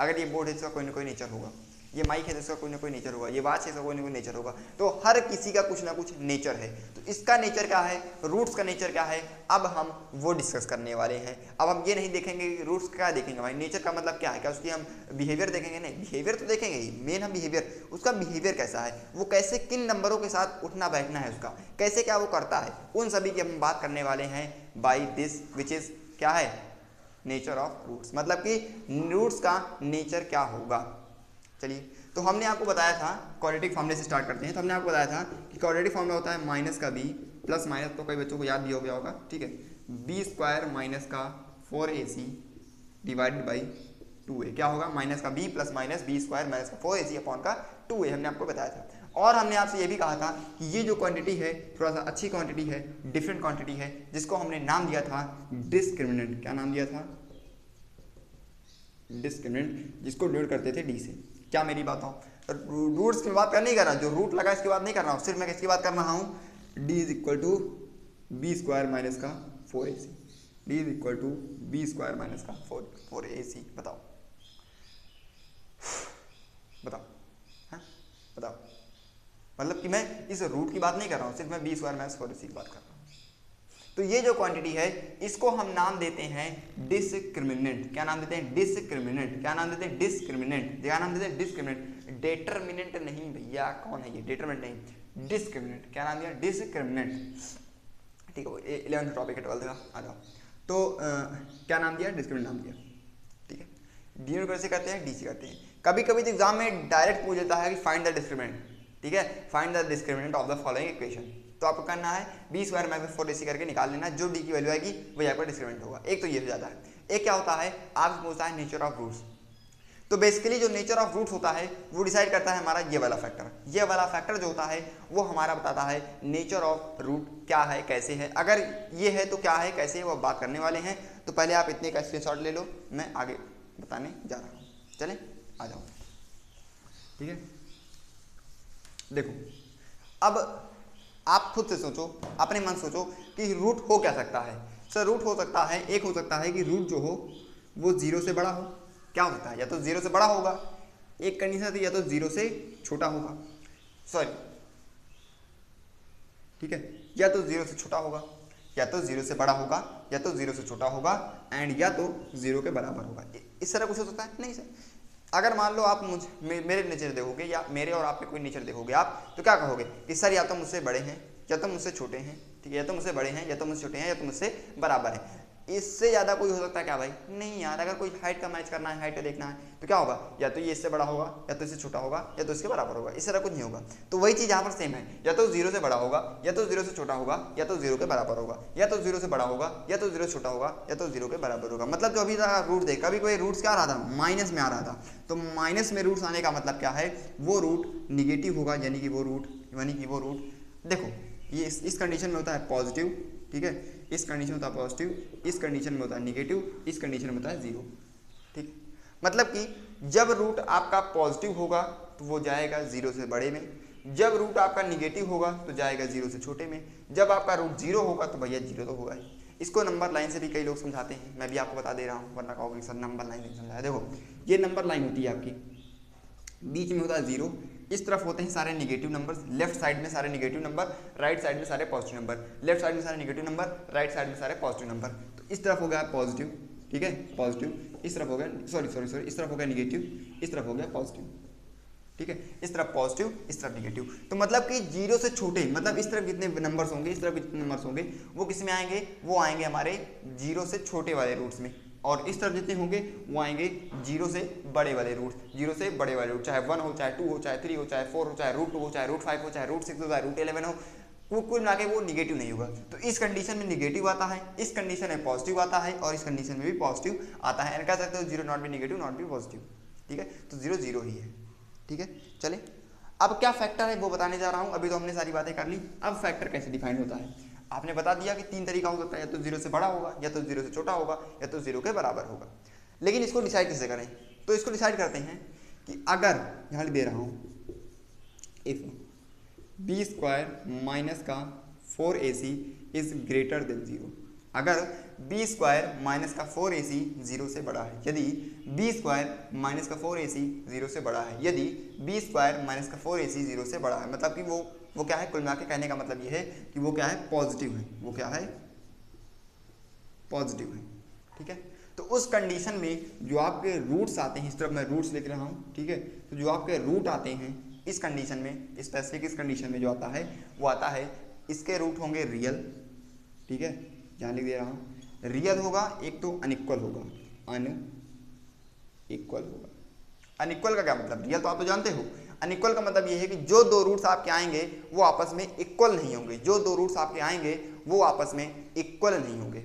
अगर ये बोर्ड है तो इसका कोई ना कोई नेचर होगा, ये माइक है तो इसका कोई ना कोई नेचर होगा, ये वॉच है इसका कोई ना कोई नेचर होगा। तो हर किसी का कुछ ना कुछ नेचर है। तो इसका नेचर क्या है, रूट्स का नेचर क्या है, अब हम वो डिस्कस करने वाले हैं। अब हम ये नहीं देखेंगे कि रूट्स क्या देखेंगे भाई, नेचर का मतलब क्या है, क्या उसकी हम बिहेवियर देखेंगे? नहीं, बिहेवियर तो देखेंगे ही, मेन हम बिहेवियर, उसका बिहेवियर कैसा है, वो कैसे किन नंबरों के साथ उठना बैठना है उसका, कैसे क्या वो करता है, उन सभी की हम बात करने वाले हैं बाई दिस विच इज़ क्या है, नेचर ऑफ रूट्स, मतलब कि रूट्स का नेचर क्या होगा। चलिए, तो हमने आपको बताया था, क्वाड्रेटिक फॉर्मूले से स्टार्ट करते हैं। तो हमने आपको बताया था कि क्वाड्रेटिक फॉर्मूला होता है माइनस का बी प्लस माइनस, तो कई बच्चों को याद भी हो गया होगा, ठीक है, बी स्क्वायर माइनस का 4ac डिवाइडेड बाई 2a, क्या होगा, माइनस का b plus minus b square minus का 4ac अपॉन का 2a, हमने आपको बताया था। और हमने आपसे ये भी कहा था कि ये जो क्वांटिटी है थोड़ा सा अच्छी क्वांटिटी है, डिफरेंट क्वांटिटी है, जिसको हमने नाम दिया था डिस्क्रिमिनेंट। क्या नाम दिया था? डिस्क्रिमिनेंट, जिसको डिनोट करते थे डी से। क्या मेरी बात हो, रूट्स की बात नहीं कर रहा, जो रूट लगा इसकी बात नहीं कर रहा हूँ, सिर्फ मैं किसकी बात कर रहा हूँ, D is equal to B square minus का 4ac, D is equal to B square minus का 4ac। बताओ बताओ, हाँ बताओ, मतलब कि मैं इस रूट की बात नहीं कर रहा हूँ, सिर्फ मैं बी स्क्वायर माइनस 4ac की बात कर रहा हूँ। तो ये जो क्वांटिटी है इसको हम नाम देते हैं डिस्क्रिमिनेंट। क्या नाम देते हैं? डिस्क्रिमिनेंट। क्या नाम देते हैं? डिस्क्रिमिनेंट। क्या नाम देते हैं? डिस्क्रिमिनेंट। डेटरमिनेंट नहीं भैया, कौन है ये? डेटरमिनेंट नहीं, डिस्क्रिमिनेंट। क्या नाम दिया? डिस्क्रिमिनेंट। ठीक है, 11th टॉपिक है 12th का, आ जाओ। तो क्या नाम दिया? डिस्क्रिमिनेंट नाम दिया, ठीक है। डी कैसे करते हैं? डी से करते हैं। कभी कभी तो एग्जाम में डायरेक्ट पूछ देता है कि फाइंड द डिस्क्रिमिनेंट, ठीक है, find the discriminant of the following equation. तो आपको करना है बी स्क्वायर माइनस 4ac करके निकाल लेना, जो डी की वैल्यू आएगी वही आपका डिस्क्रिमिनेंट होगा। एक तो ये हो जाता है। एक क्या होता है, आप पूछता है नेचर ऑफ रूट्स। तो बेसिकली जो नेचर ऑफ रूट्स होता है वो डिसाइड करता है हमारा ये वाला फैक्टर। ये वाला फैक्टर जो होता है वो हमारा बताता है नेचर ऑफ रूट क्या है, कैसे है। अगर ये है तो क्या है, कैसे है, वो बात करने वाले हैं। तो पहले आप इतने का स्क्रीनशॉट ले लो, मैं आगे बताने जा रहा हूँ। चलें, आ जाओ, ठीक है। देखो, अब आप खुद से सोचो, अपने मन सोचो कि रूट हो क्या सकता है। सर रूट हो सकता है, एक हो सकता है कि रूट जो हो वो 0 से बड़ा हो। क्या हो सकता है? या तो 0 से बड़ा होगा, एक कंडीशन थी, या तो 0 से छोटा होगा, सॉरी, ठीक है, या तो 0 से छोटा होगा, या तो 0 से बड़ा होगा, या तो 0 से छोटा होगा, एंड या तो 0 के बराबर होगा। इस तरह कुछ हो सकता है? नहीं सर। अगर मान लो आप मेरे नेचर देखोगे या मेरे और आपके कोई नेचर देखोगे आप, तो क्या कहोगे कि सर या तो मुझसे बड़े हैं या तो मुझसे छोटे हैं, ठीक है, या तो मुझसे बड़े हैं या तो मुझसे छोटे हैं या तो मुझसे बराबर है। इससे ज़्यादा कोई हो सकता है क्या भाई? नहीं यार। अगर कोई हाइट का मैच करना है, हाइट का देखना है, तो क्या होगा, या तो ये इससे बड़ा होगा, या तो इससे छोटा होगा, या तो इसके बराबर होगा। इस तरह कुछ नहीं होगा। तो वही चीज़ यहाँ पर सेम है, या तो 0 से बड़ा होगा, या तो 0 से छोटा होगा, या तो 0 के बराबर होगा, या तो 0 से बड़ा होगा, या तो 0 से छोटा होगा, या तो 0 के बराबर होगा। मतलब जो अभी तक रूट देखा, अभी कोई रूट्स क्या आ रहा था, माइनस में आ रहा था। तो माइनस में रूट्स आने का मतलब क्या है, वो रूट निगेटिव होगा, यानी कि वो रूट देखो, ये इस कंडीशन में होता है पॉजिटिव, ठीक है, इस कंडीशन में होता है पॉजिटिव, इस कंडीशन में होता है निगेटिव, इस कंडीशन में होता है 0, ठीक। मतलब कि जब रूट आपका पॉजिटिव होगा तो वो जाएगा 0 से बड़े में, जब रूट आपका निगेटिव होगा तो जाएगा 0 से छोटे में, जब आपका रूट 0 होगा तो भैया 0 तो होगा ही। इसको नंबर लाइन से भी कई लोग समझाते हैं, मैं भी आपको बता दे रहा हूँ, वरना कहोगे सर नंबर लाइन नहीं समझाया। देखो, ये नंबर लाइन होती है आपकी, बीच में होता है 0, इस तरफ होते हैं सारे नेगेटिव नंबर्स, लेफ्ट साइड में सारे नेगेटिव नंबर, राइट साइड में सारे पॉजिटिव नंबर, लेफ्ट साइड में सारे नेगेटिव नंबर, राइट साइड में सारे पॉजिटिव नंबर। तो इस तरफ हो गया पॉजिटिव, ठीक है, पॉजिटिव, इस तरफ हो गया सॉरी इस तरफ हो गया निगेटिव, इस तरफ हो गया पॉजिटिव, ठीक है, इस तरफ पॉजिटिव, इस तरफ निगेटिव। तो मतलब कि 0 से छोटे, मतलब इस तरफ जितने नंबर्स होंगे, इस तरफ जितने नंबर्स होंगे, वो किस में आएंगे, वो आएंगे हमारे 0 से छोटे वाले रूट्स में, और इस तरफ जितने होंगे वो आएंगे 0 से बड़े वाले रूट, 0 से बड़े वाले रूट, चाहे 1 हो, चाहे 2 हो, चाहे 3 हो, चाहे 4 हो, चाहे √2 हो, चाहे √5 हो, चाहे √6 हो, चाहे √11 हो, कुल मिला के वो निगेटिव नहीं होगा। तो इस कंडीशन में निगेटिव आता है, इस कंडीशन में पॉजिटिव आता है, और इस कंडीशन में भी पॉजिटिव आता है। कह सकते हो 0 नॉट भी निगेटिव, नॉट भी पॉजिटिव, ठीक है। तो 0 0 ही है, ठीक है। चले, अब क्या फैक्टर है वो बताने जा रहा हूँ। अभी तो हमने सारी बातें कर ली, अब फैक्टर कैसे डिफाइन होता है। आपने बता दिया कि 3 तरीका हो सकता है, या तो 0 से बड़ा होगा, या तो 0 से छोटा होगा, या तो 0 के बराबर होगा। लेकिन इसको डिसाइड कैसे करें? तो इसको डिसाइड करते हैं कि अगर यहाँ लिख दे रहा हूँ इफ बी स्क्वायर माइनस का 4ac इज ग्रेटर देन 0, अगर बी स्क्वायर माइनस का 4ac 0 से बड़ा है, यदि बी स्क्वायर माइनस का 4ac 0 से बड़ा है, यदि बी स्क्वायर माइनस का 4ac 0 से बड़ा है, मतलब कि वो क्या है, कुल मिला के कहने का मतलब ये है कि वो क्या है, पॉजिटिव है, वो क्या है, पॉजिटिव है। ठीक है, तो उस कंडीशन में जो आपके रूट्स आते हैं, इस तरफ मैं रूट्स लिख रहा हूँ, ठीक है, तो जो आपके रूट आते हैं इस कंडीशन में, स्पेसिफिक इस कंडीशन में जो आता है वो आता है, इसके रूट होंगे रियल, ठीक है, यहाँ लिख दे रहा हूँ, रियल होगा, एक तो अनइक्वल होगा, अनइक्वल होगा। अनइक्वल का क्या मतलब, रियल तो आप तो जानते हो, अनइक्वल का मतलब ये है कि जो दो रूट्स आपके आएंगे वो आपस में इक्वल नहीं होंगे, जो दो रूट्स आपके आएंगे वो आपस में इक्वल नहीं होंगे।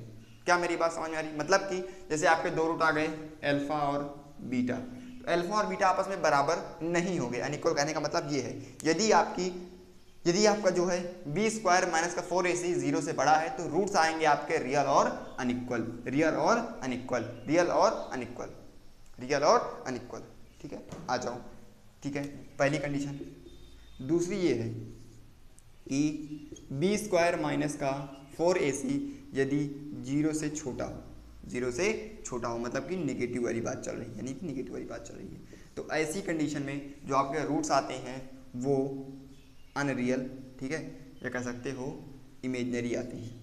क्या मेरी बात समझ में आ रही? मतलब कि जैसे आपके दो रूट आ गए अल्फा और बीटा, तो अल्फा और बीटा आपस में बराबर नहीं होंगे। अनइक्वल कहने का मतलब ये है, यदि आपका जो है बी स्क्वायर माइनस का 4ac 0 से बड़ा है तो रूट्स आएंगे आपके रियल और अनइक्वल, रियल और अनइक्वल, रियल और अनइक्वल, रियल और अनइक्वल। ठीक है, आ जाओ। ठीक है, पहली कंडीशन। दूसरी ये है कि बी स्क्वायर माइनस का 4ac यदि 0 से छोटा हो, 0 से छोटा हो, मतलब कि निगेटिव वाली बात चल रही है, यानी कि निगेटिव वाली बात चल रही है, तो ऐसी कंडीशन में जो आपके रूट्स आते हैं वो अनरियल, ठीक है, या कह सकते हो इमेजनरी आते हैं।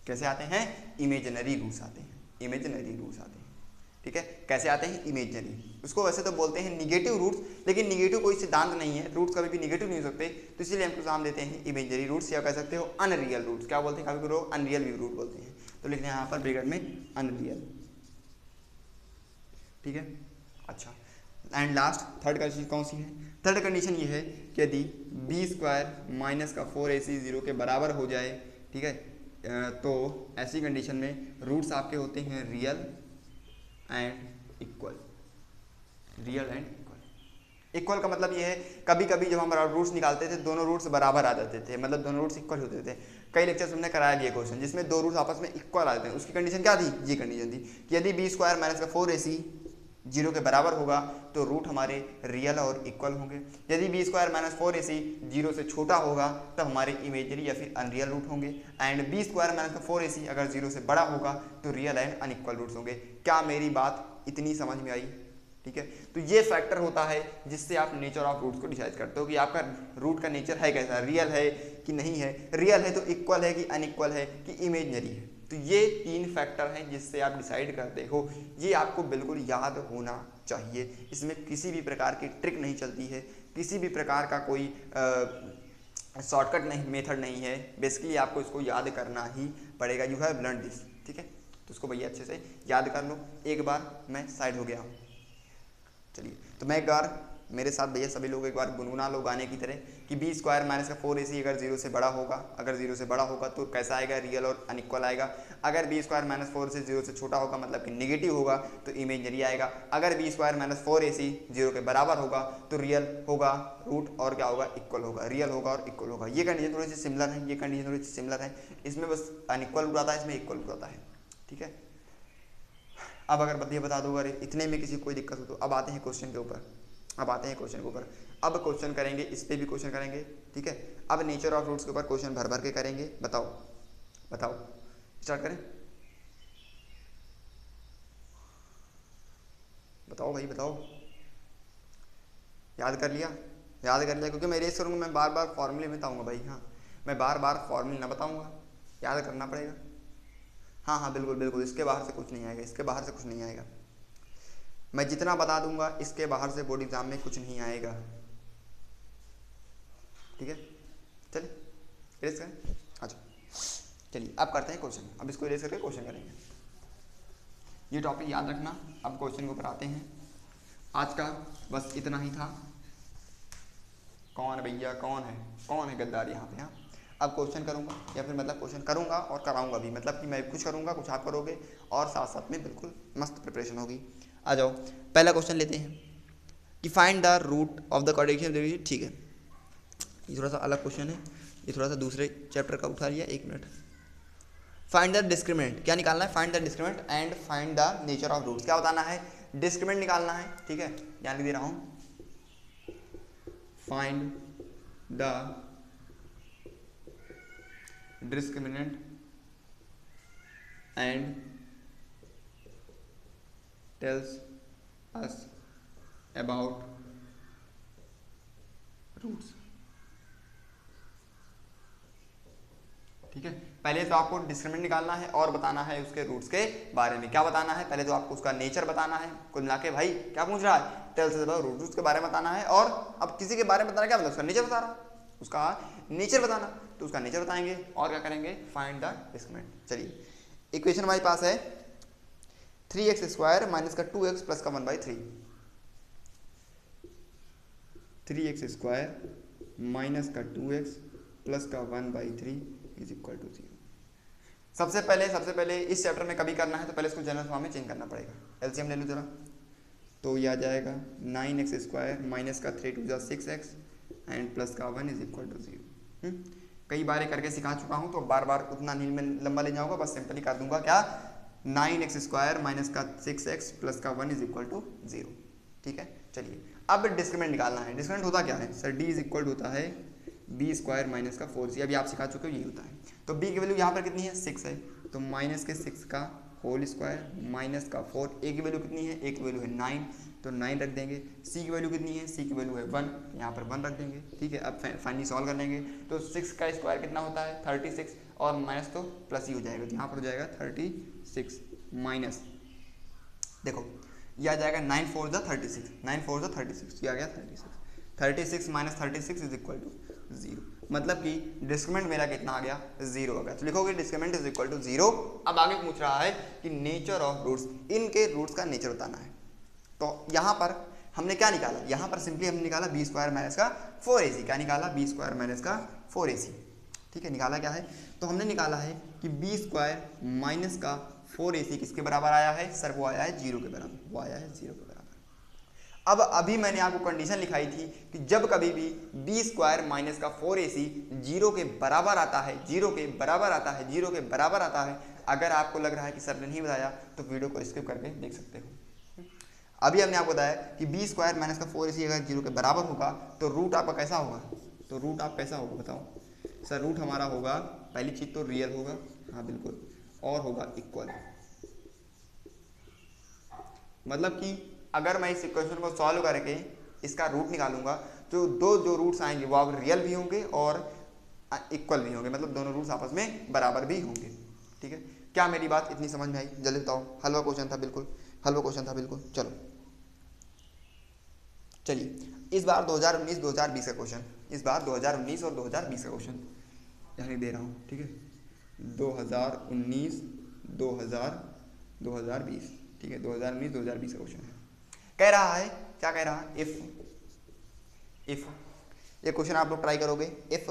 कैसे आते हैं? इमेजनरी रूट्स आते हैं, इमेजनरी रूट्स आते हैं। ठीक है, कैसे आते हैं? इमेजनरी। उसको वैसे तो बोलते हैं निगेटिव रूट्स, लेकिन निगेटिव कोई सिद्धांत नहीं है, रूट्स कभी भी निगेटिव नहीं हो सकते, तो इसीलिए हम नाम देते हैं इमेजनरी रूट्स, या कह सकते हो अनरियल रूट्स। क्या बोलते हैं? कभी लोग अनरियल भी रूट बोलते हैं, तो लिखते हैं यहाँ पर ब्रैकेट में अनरियल। ठीक है, अच्छा, एंड लास्ट थर्ड कंडीशन कौन सी है? थर्ड कंडीशन ये है कि यदि बी स्क्वायर माइनस का 4ac 0 के बराबर हो जाए, ठीक है, तो ऐसी कंडीशन में रूट्स आपके होते हैं real and equal, real and equal. Equal का मतलब ये है, कभी कभी जब हम रूट्स निकालते थे दोनों रूट्स बराबर आ जाते थे, मतलब दोनों रूट्स इक्वल होते थे। कई लेक्चर्स हमने कराया लिए क्वेश्चन जिसमें दो रूट्स आपस में इक्वल आ जाते हैं, उसकी कंडीशन क्या थी? ये कंडीशन थी कि यदि बी स्क्वायर माइनस का 4ac 0 के बराबर होगा तो रूट हमारे रियल और इक्वल होंगे। यदि बी स्क्वायर माइनस 4ac 0 से छोटा होगा तब हमारे इमेजनरी या फिर अनरियल रूट होंगे। एंड बी स्क्वायर माइनस का 4ac अगर 0 से बड़ा होगा तो रियल एंड अनइक्वल रूट्स होंगे। क्या मेरी बात इतनी समझ में आई? ठीक है, तो ये फैक्टर होता है जिससे आप नेचर ऑफ रूट्स को डिसाइड करते हो कि आपका रूट का नेचर है कैसा, रियल है कि नहीं है, रियल है तो इक्वल है कि अनइक्वल है कि इमेजनरी है। तो ये 3 फैक्टर हैं जिससे आप डिसाइड करते हो। ये आपको बिल्कुल याद होना चाहिए, इसमें किसी भी प्रकार की ट्रिक नहीं चलती है, किसी भी प्रकार का कोई शॉर्टकट नहीं, मेथड नहीं है। बेसिकली आपको इसको याद करना ही पड़ेगा। You have learn this. ठीक है, तो इसको भैया अच्छे से याद कर लो। एक बार मैं साइड हो गया हूँ, चलिए, तो मैं एक बार मेरे साथ भैया सभी लोग एक बार गुनगुना लो गाने की तरह कि बी स्क्वायर माइनस का 4ac अगर 0 से बड़ा होगा, अगर 0 से बड़ा होगा तो कैसा आएगा? रियल और अनइक्वल आएगा। अगर बी स्क्वायर माइनस 4 से 0 से छोटा होगा मतलब कि नेगेटिव होगा तो इमेजनरी आएगा। अगर बी स्क्वायर माइनस 4ac 0 के बराबर होगा तो रियल होगा रूट और क्या होगा? इक्वल होगा, रियल होगा और इक्वल होगा। ये कंडीशन थोड़ी सी सिमिलर है, ये कंडीशन थोड़ी सी सिमिलर है, इसमें बस अनइक्वल रूट आता है, इसमें इक्वल रूट आता है। ठीक है, अब अगर ये बता दो अगर इतने में किसी को कोई दिक्कत हो तो अब आते हैं क्वेश्चन के ऊपर। अब क्वेश्चन करेंगे, इस पे भी क्वेश्चन करेंगे। ठीक है, अब नेचर ऑफ रूट्स के ऊपर क्वेश्चन भर भर के करेंगे। बताओ स्टार्ट करें? बताओ भाई बताओ। याद कर लिया? क्योंकि मैं रेस करूँगा, मैं बार बार फॉर्मूले में बताऊँगा भाई। हाँ, मैं बार बार फॉर्मूले ना बताऊँगा, याद करना पड़ेगा। हाँ, बिल्कुल, इसके बाहर से कुछ नहीं आएगा, मैं जितना बता दूंगा इसके बाहर से बोर्ड एग्जाम में कुछ नहीं आएगा। ठीक है, चलिए इरेज करें। अच्छा, चलिए अब करते हैं क्वेश्चन। अब इसको इरेज करके क्वेश्चन करेंगे। ये टॉपिक याद रखना। अब क्वेश्चन के ऊपर आते हैं। आज का बस इतना ही था। कौन भैया, कौन है गद्दार यहाँ पे? हाँ, अब क्वेश्चन करूँगा, या फिर मतलब क्वेश्चन करूँगा और कराऊँगा भी, मतलब कि मैं कुछ करूँगा, कुछ आप करोगे, और साथ साथ में बिल्कुल मस्त प्रिपरेशन होगी। आ जाओ, पहला क्वेश्चन लेते हैं। कि find the root of the quadratic, ठीक है, ये थोड़ा सा अलग क्वेश्चन है, ये थोड़ा सा दूसरे चैप्टर का उठा लिया, एक मिनट। फाइंड द डिस्क्रिमिनेंट, क्या निकालना है, find the discriminant and find the nature of roots, क्या बताना है, डिस्क्रिमिनेंट निकालना है, ठीक है, ध्यान लिख दे रहा हूँ, find the discriminant and tells us about roots, ठीक है। पहले तो आपको डिस्क्रिमिनेंट निकालना है और बताना है उसके रूट्स के बारे में, क्या बताना है, पहले तो आपको उसका नेचर बताना है, कुल मिला के भाई क्या पूछ रहा है, टेल्स अस अबाउट रूट्स के बारे में बताना है, और अब किसी के बारे में बताना क्या मतलब, उसका नेचर बता रहा, उसका नेचर बताना, तो उसका नेचर बताएंगे और क्या करेंगे, फाइंड द डिस्क्रिमिनेंट। चलिए इक्वेशन हमारे पास है 3x स्क्वायर माइनस का 2x प्लस का 1/3, 3x स्क्वायर माइनस का 2x प्लस का 1/3 इज इक्वल टू 0। सबसे पहले इस चैप्टर में कभी करना है तो पहले इसको जनरल फॉर्म में चेंज करना पड़ेगा, एलसीएम ले लो जरा, तो ये आ जाएगा 9x स्क्वायर माइनस का 3 2 6x एंड प्लस का 1 इज इक्वल टू 0। कई बार करके सिखा चुका हूँ तो बार बार उतना नील में लंबा ले जाऊँगा, बस सिंपली कर दूंगा क्या, 9x स्क्वायर माइनस का 6x प्लस का 1 इज इक्वल टू 0, ठीक है। चलिए अब डिस्क्रिमिनेंट निकालना है, डिस्क्रिमिनेंट होता क्या है sir, d is equal to होता है b स्क्वायर माइनस का 4c, अभी आप सिखा चुके हो यही होता है, तो b की वैल्यू यहाँ पर कितनी है 6 है, तो माइनस के 6 का होल स्क्वायर माइनस का 4, a की वैल्यू कितनी है, a की वैल्यू है 9, तो 9 रख देंगे, c की वैल्यू कितनी है, c की वैल्यू है 1, यहाँ पर 1 रख देंगे, ठीक है। अब फाइनली सॉल्व कर लेंगे, तो 6 का स्क्वायर कितना होता है 36, और माइनस तो प्लस ही हो जाएगा, तो यहाँ पर हो जाएगा 36 माइनस, देखो यह आ जाएगा 9 4 ज़ा 36, 9 4 ज़ा 36, ये आ गया 36 माइनस 36 इज इक्वल टू 0, मतलब कि डिस्क्रिमिनेंट मेरा कितना आ गया 0 आ गया, तो लिखोगे डिस्क्रिमिनेंट इज इक्वल टू 0। अब आगे पूछ रहा है कि नेचर ऑफ रूट्स, इनके रूट्स का नेचर बताना है, तो यहाँ पर हमने क्या निकाला, यहाँ पर सिंपली हमने निकाला b स्क्वायर माइनस का 4ac, क्या निकाला b स्क्वायर माइनस का 4ac, ठीक है। निकाला क्या है, तो हमने निकाला है कि b स्क्वायर माइनस का 4ac किसके बराबर आया है सर, वो आया है 0 के बराबर, वो आया है 0 के बराबर। अब अभी मैंने आपको कंडीशन लिखाई थी कि जब कभी भी b स्क्वायर माइनस का 4ac 0 के बराबर आता है, 0 के बराबर आता है, 0 के बराबर आता है, अगर आपको लग रहा है कि सर ने नहीं बताया तो वीडियो को स्किप करके देख सकते हो। अभी हमने आपको बताया कि b स्क्वायर माइनस का 4ac अगर 0 के बराबर होगा तो रूट आपका कैसा होगा, तो रूट आप कैसा होगा बताओ सर, रूट हमारा होगा, पहली चीज तो रियल होगा, हाँ बिल्कुल, और होगा इक्वल, मतलब कि अगर मैं इस इक्वेशन को सॉल्व करके इसका रूट निकालूंगा तो जो रूट्स आएंगे वो अब रियल भी होंगे और इक्वल भी होंगे, मतलब दोनों रूट्स आपस में बराबर भी होंगे, ठीक है। क्या मेरी बात इतनी समझ में आई, जल्दी बताओ, हलवा क्वेश्चन था बिल्कुल, हलवा क्वेश्चन था बिल्कुल। चलो चलिए इस बार 2019-2020 का क्वेश्चन, इस बार 2019 और 2020 का क्वेश्चन यहाँ दे रहा हूँ, ठीक है, 2019 2020, ठीक है, 2019-2020 का क्वेश्चन है। कह रहा है, क्या कह रहा है, इफ ये क्वेश्चन आप लोग ट्राई करोगे, इफ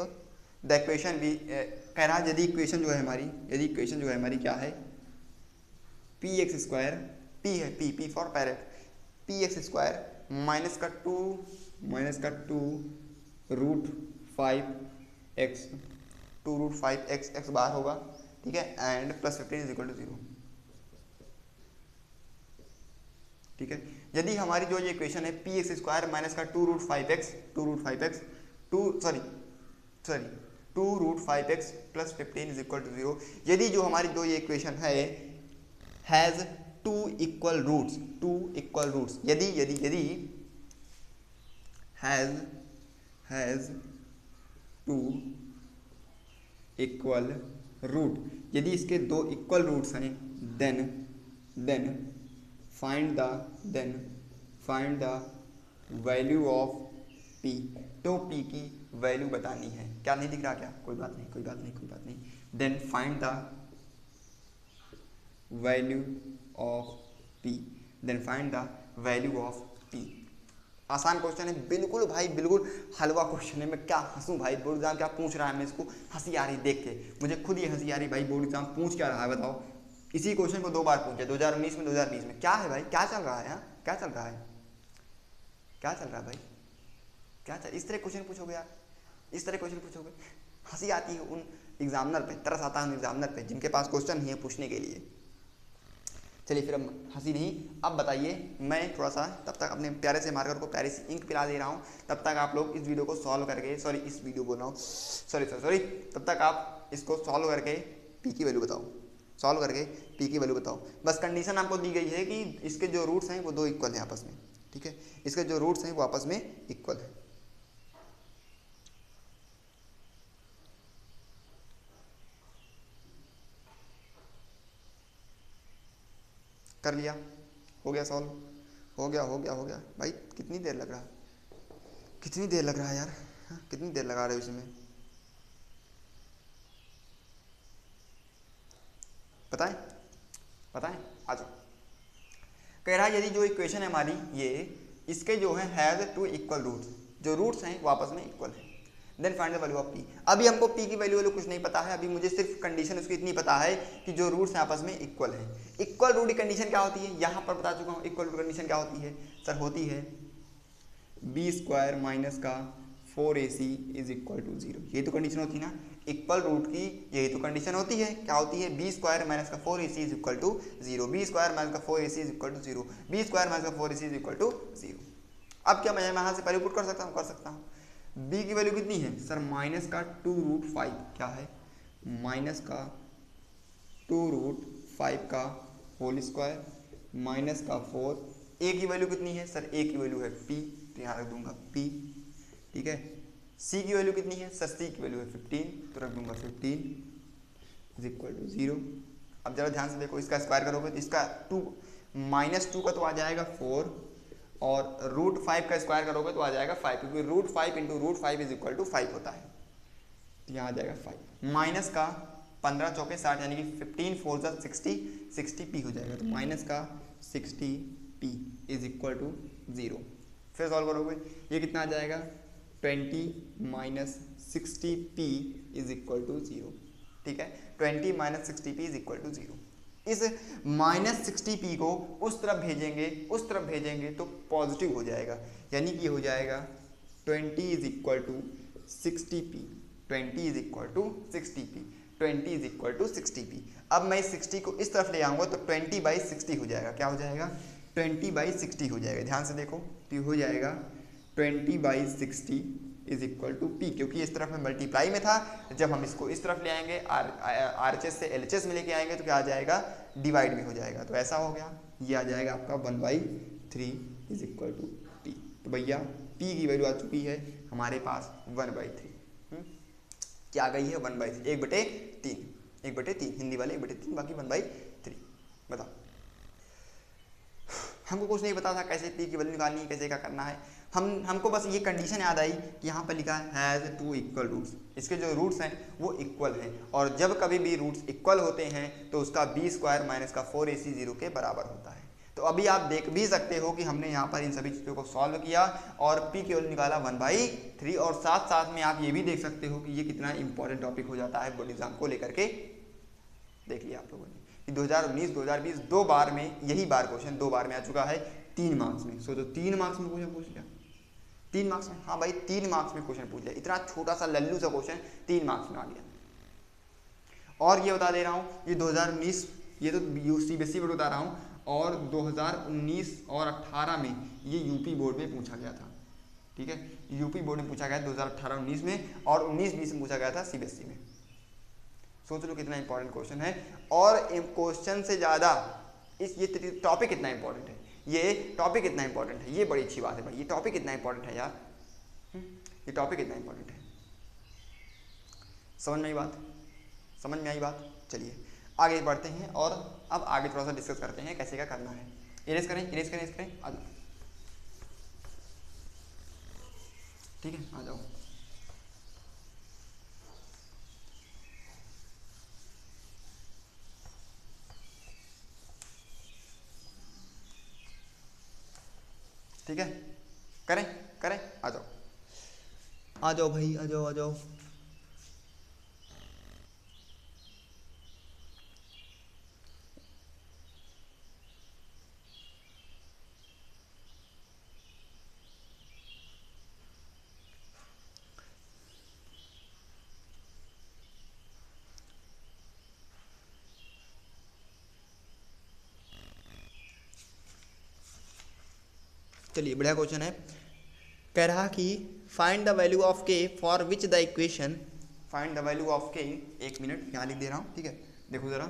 द इक्वेशन भी कह रहा है, यदि इक्वेशन जो है हमारी क्या है, पी एक्स स्क्वायर, पी है, P for parrot, P x square minus का 2 root 5x, 2 root 5x x बार होगा, ठीक है, and plus 15 is equal to 0, ठीक है। यदि हमारी जो ये इक्वेशन है पी एक्स स्क्वायर माइनस का 2 root 5x plus 15 is equal to 0, यदि जो हमारी जो ये इक्वेशन है हैज टू इक्वल रूट्स, यदि हैज टू इक्वल रूट, यदि इसके 2 इक्वल रूट्स हैं, then find the value of p, तो p की वैल्यू बतानी है, क्या नहीं दिख रहा क्या, कोई बात नहीं, then find the value of p, आसान क्वेश्चन है बिल्कुल भाई, बिल्कुल हलवा क्वेश्चन है, मैं क्या हंसूं भाई, बोर्ड एग्जाम क्या पूछ रहा है, मैं इसको हंसी आ रही देख के, मुझे खुद ये हंसी आ रही भाई, बोर्ड एग्जाम पूछ क्या रहा है बताओ, इसी क्वेश्चन को 2 बार पूछे, 2019 में 2020 में, क्या है भाई, क्या चल रहा है यहाँ, क्या चल रहा है। क्या चल रहा है भाई, क्या चल, इस तरह क्वेश्चन पूछोगे यार, इस तरह क्वेश्चन पूछोगे, हंसी आती है उन एग्जामिनर पे, तरस आता है उन एग्जामिनर पे जिनके पास क्वेश्चन नहीं है पूछने के लिए। चलिए फिर अब हंसी नहीं, अब बताइए, मैं थोड़ा सा तब तक अपने प्यारे से मार्कर को प्यारी सी इंक पिला दे रहा हूँ, तब तक आप लोग इस वीडियो को सॉल्व करके, सॉरी इस वीडियो बोल रहा हूँ, सॉरी, तब तक आप इसको सॉल्व करके पी की वैल्यू बताओ, सॉल्व करके पी की वैल्यू बताओ। बस कंडीशन आपको दी गई है कि इसके जो रूट्स हैं वो दो इक्वल हैं आपस में, ठीक है, इसके जो रूट्स हैं वो आपस में इक्वल है। कर लिया, हो गया सॉल्व, हो गया भाई, कितनी देर लग रहा है, कितनी देर लग रहा है यार, हाँ? कितनी देर लगा रहे हो इसमें, बताएं बताएं, आ जाओ। कह रहा है यदि जो इक्वेशन है हमारी ये, इसके जो है हैज़ टू इक्वल रूट्स, जो रूट्स हैं वो आपस में इक्वल है, then find the value of P. अभी हमको पी की वैल्यू कुछ नहीं पता है, अभी मुझे सिर्फ कंडीशन उसकी इतनी पता है कि जो रूट्स हैं आपस में इक्वल है। इक्वल रूट की कंडीशन क्या होती है, यहाँ पर बता चुका हूँ, इक्वल रूट कंडीशन क्या होती है सर, होती है बी स्क्वायर माइनस का 4ac इज इक्वल टू 0, यही तो कंडीशन होती है ना इक्वल रूट की, यही तो कंडीशन होती है, क्या होती है, बी स्क्वायर माइनस का 4ac is equal to 0, B square minus का 4ac is equal to 0, B square minus का 4ac इज इक्वल टू 0। अब क्या मैं यहाँ से पहले पुट कर सकता हूँ, कर सकता हूँ। बी की वैल्यू कितनी है सर, माइनस का 2√5, क्या है, माइनस का 2√5 का होल स्क्वायर माइनस का 4, ए की वैल्यू कितनी है सर, ए की वैल्यू है पी, तो यहाँ रख दूंगा पी, ठीक है। सी की वैल्यू कितनी है सर, सी की वैल्यू है 15, तो रख दूंगा 15 इज इक्वल टू 0। अब जरा ध्यान से देखो, इसका स्क्वायर करोगे तो इसका 2 -2 का तो आ जाएगा 4, और √5 का स्क्वायर करोगे तो आ जाएगा 5, क्योंकि √5 इंटू √5 इज इक्वल टू 5 होता है, तो यहाँ आ जाएगा 5, माइनस का 15 चौके 60, यानी कि 15 4 जा 60p हो जाएगा, तो माइनस का 60p इज इक्वल टू 0। फिर सॉल्व करोगे ये कितना आ जाएगा, 20 minus 60p is equal to 0, ठीक है, 20 minus 60p is equal to 0। इस माइनस 60p को उस तरफ भेजेंगे तो पॉजिटिव हो जाएगा, यानी कि हो जाएगा 20 is equal to 60p, 20 is equal to 60p, 20 is equal to 60p। अब मैं 60 को इस तरफ ले आऊँगा तो 20/60 हो जाएगा, क्या हो जाएगा, 20/60 हो जाएगा, ध्यान से देखो, तो हो जाएगा 20/60 इज इक्वल टू पी, क्योंकि इस तरफ में मल्टीप्लाई में था, जब हम इसको इस तरफ ले आएंगे RHS से LHS में लेके आएंगे तो क्या आ जाएगा, डिवाइड में हो जाएगा, तो ऐसा हो गया, ये आ जाएगा आपका 1/3 इज इक्वल टू पी। तो भैया पी की वैल्यू आ चुकी है हमारे पास 1/3, क्या आ गई है 1/3, 1/3, 1/3, हिंदी वाले 1/3, बाकी 1/3। बताओ, हमको कुछ नहीं पता था कैसे पी की वैल्यू निकालनी है, कैसे क्या करना है, हमको बस ये कंडीशन याद आई कि यहाँ पर लिखा है हैज़ टू इक्वल रूट्स, इसके जो रूट्स हैं वो इक्वल हैं, और जब कभी भी रूट्स इक्वल होते हैं तो उसका बी स्क्वायर माइनस का 4ac 0 के बराबर होता है। तो अभी आप देख भी सकते हो कि हमने यहाँ पर इन सभी चीज़ों को सॉल्व किया और पी की वैल्यू निकाला 1/3, और साथ साथ में आप ये भी देख सकते हो कि ये कितना इंपॉर्टेंट टॉपिक हो जाता है बोर्ड एग्जाम को लेकर के। देख लिया आप लोगों ने कि 2019 2020 दो बार में, यही बार क्वेश्चन 2 बार में आ चुका है 3 मार्क्स में। सोचो 3 मार्क्स में क्वेश्चन पूछ लिया, 3 मार्क्स में, हाँ भाई 3 मार्क्स में क्वेश्चन पूछ लिया, इतना छोटा सा लल्लू सा क्वेश्चन 3 मार्क्स में आ गया। और ये बता दे रहा हूँ, ये 2019, ये तो CBSE बोर्ड बता रहा हूँ, और 2019 और 18 में ये यूपी बोर्ड में पूछा गया था, ठीक है, यूपी बोर्ड में पूछा गया 2018-19 में, और 19-20 में पूछा गया था CBSE में। सोच लो कितना इंपॉर्टेंट क्वेश्चन है, और क्वेश्चन से ज़्यादा ये टॉपिक कितना इंपॉर्टेंट है, ये टॉपिक कितना इंपॉर्टेंट है, ये बड़ी अच्छी बात है भाई, ये टॉपिक कितना इंपॉर्टेंट है यार, ये टॉपिक कितना इंपॉर्टेंट है, समझ में आई बात, समझ में आई बात। चलिए आगे बढ़ते हैं, और अब आगे थोड़ा सा डिस्कस करते हैं कैसे क्या करना है। इरेज करें, इरेज करें, इरेज करें, आ जाओ, ठीक है, आ जाओ। ठीक है, करें करें, आ जाओ, आ जाओ भाई, आ जाओ, आ जाओ। चलिए बढ़िया क्वेश्चन है। कह रहा कि फाइंड द वैल्यू ऑफ के for which the equation, find the value of के, एक मिनट यहाँ लिख दे रहा हूँ, ठीक है, देखो जरा।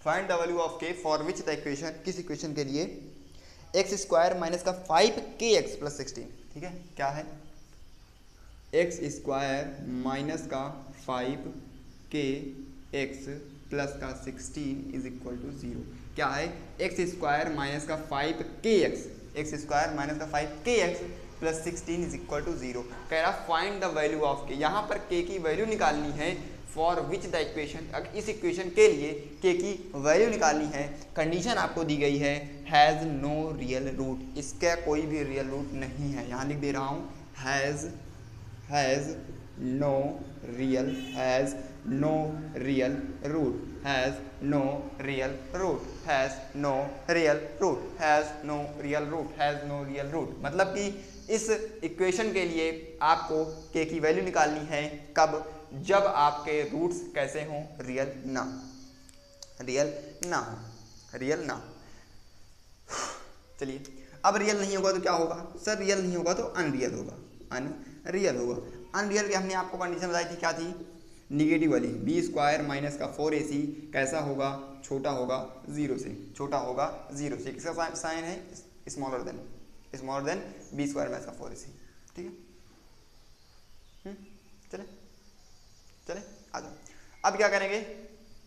फाइंड द वैल्यू ऑफ के फॉर विच द इक्वेशन, किस इक्वेशन के लिए एक्स स्क्वायर माइनस का 5kx प्लस 16, ठीक है, क्या है एक्स स्क्वायर माइनस का 5kx प्लस का 16 इज इक्वल टू 0। क्या है एक्स स्क्वायर माइनस का 5kx, एक्स स्क्वायर माइनस का 5kx plus 16 is equal to 0। कह रहा फाइंड द वैल्यू ऑफ के, यहाँ पर के की वैल्यू निकालनी है फॉर विच द इक्वेशन, इस इक्वेशन के लिए के की वैल्यू निकालनी है। कंडीशन आपको दी गई है हैज़ नो रियल रूट, इसका कोई भी रियल रूट नहीं है। यहाँ लिख दे रहा हूँ has no real root, has no real root, has no real root, has no real root, has no real root. मतलब कि इस इक्वेशन के लिए आपको के की वैल्यू निकालनी है कब, जब आपके रूट्स कैसे हों, रियल ना हो। चलिए अब रियल नहीं होगा तो क्या होगा सर, रियल नहीं होगा तो अनरियल होगा। अनरियल की हमने आपको कंडीशन बताई थी, क्या थी, निगेटिव वाली, बी स्क्वायर माइनस का 4ac कैसा होगा, छोटा होगा 0 से, किसका साइन है, smaller than B square minus का 4ac, ठीक है। चले आ जाओ। अब क्या करेंगे,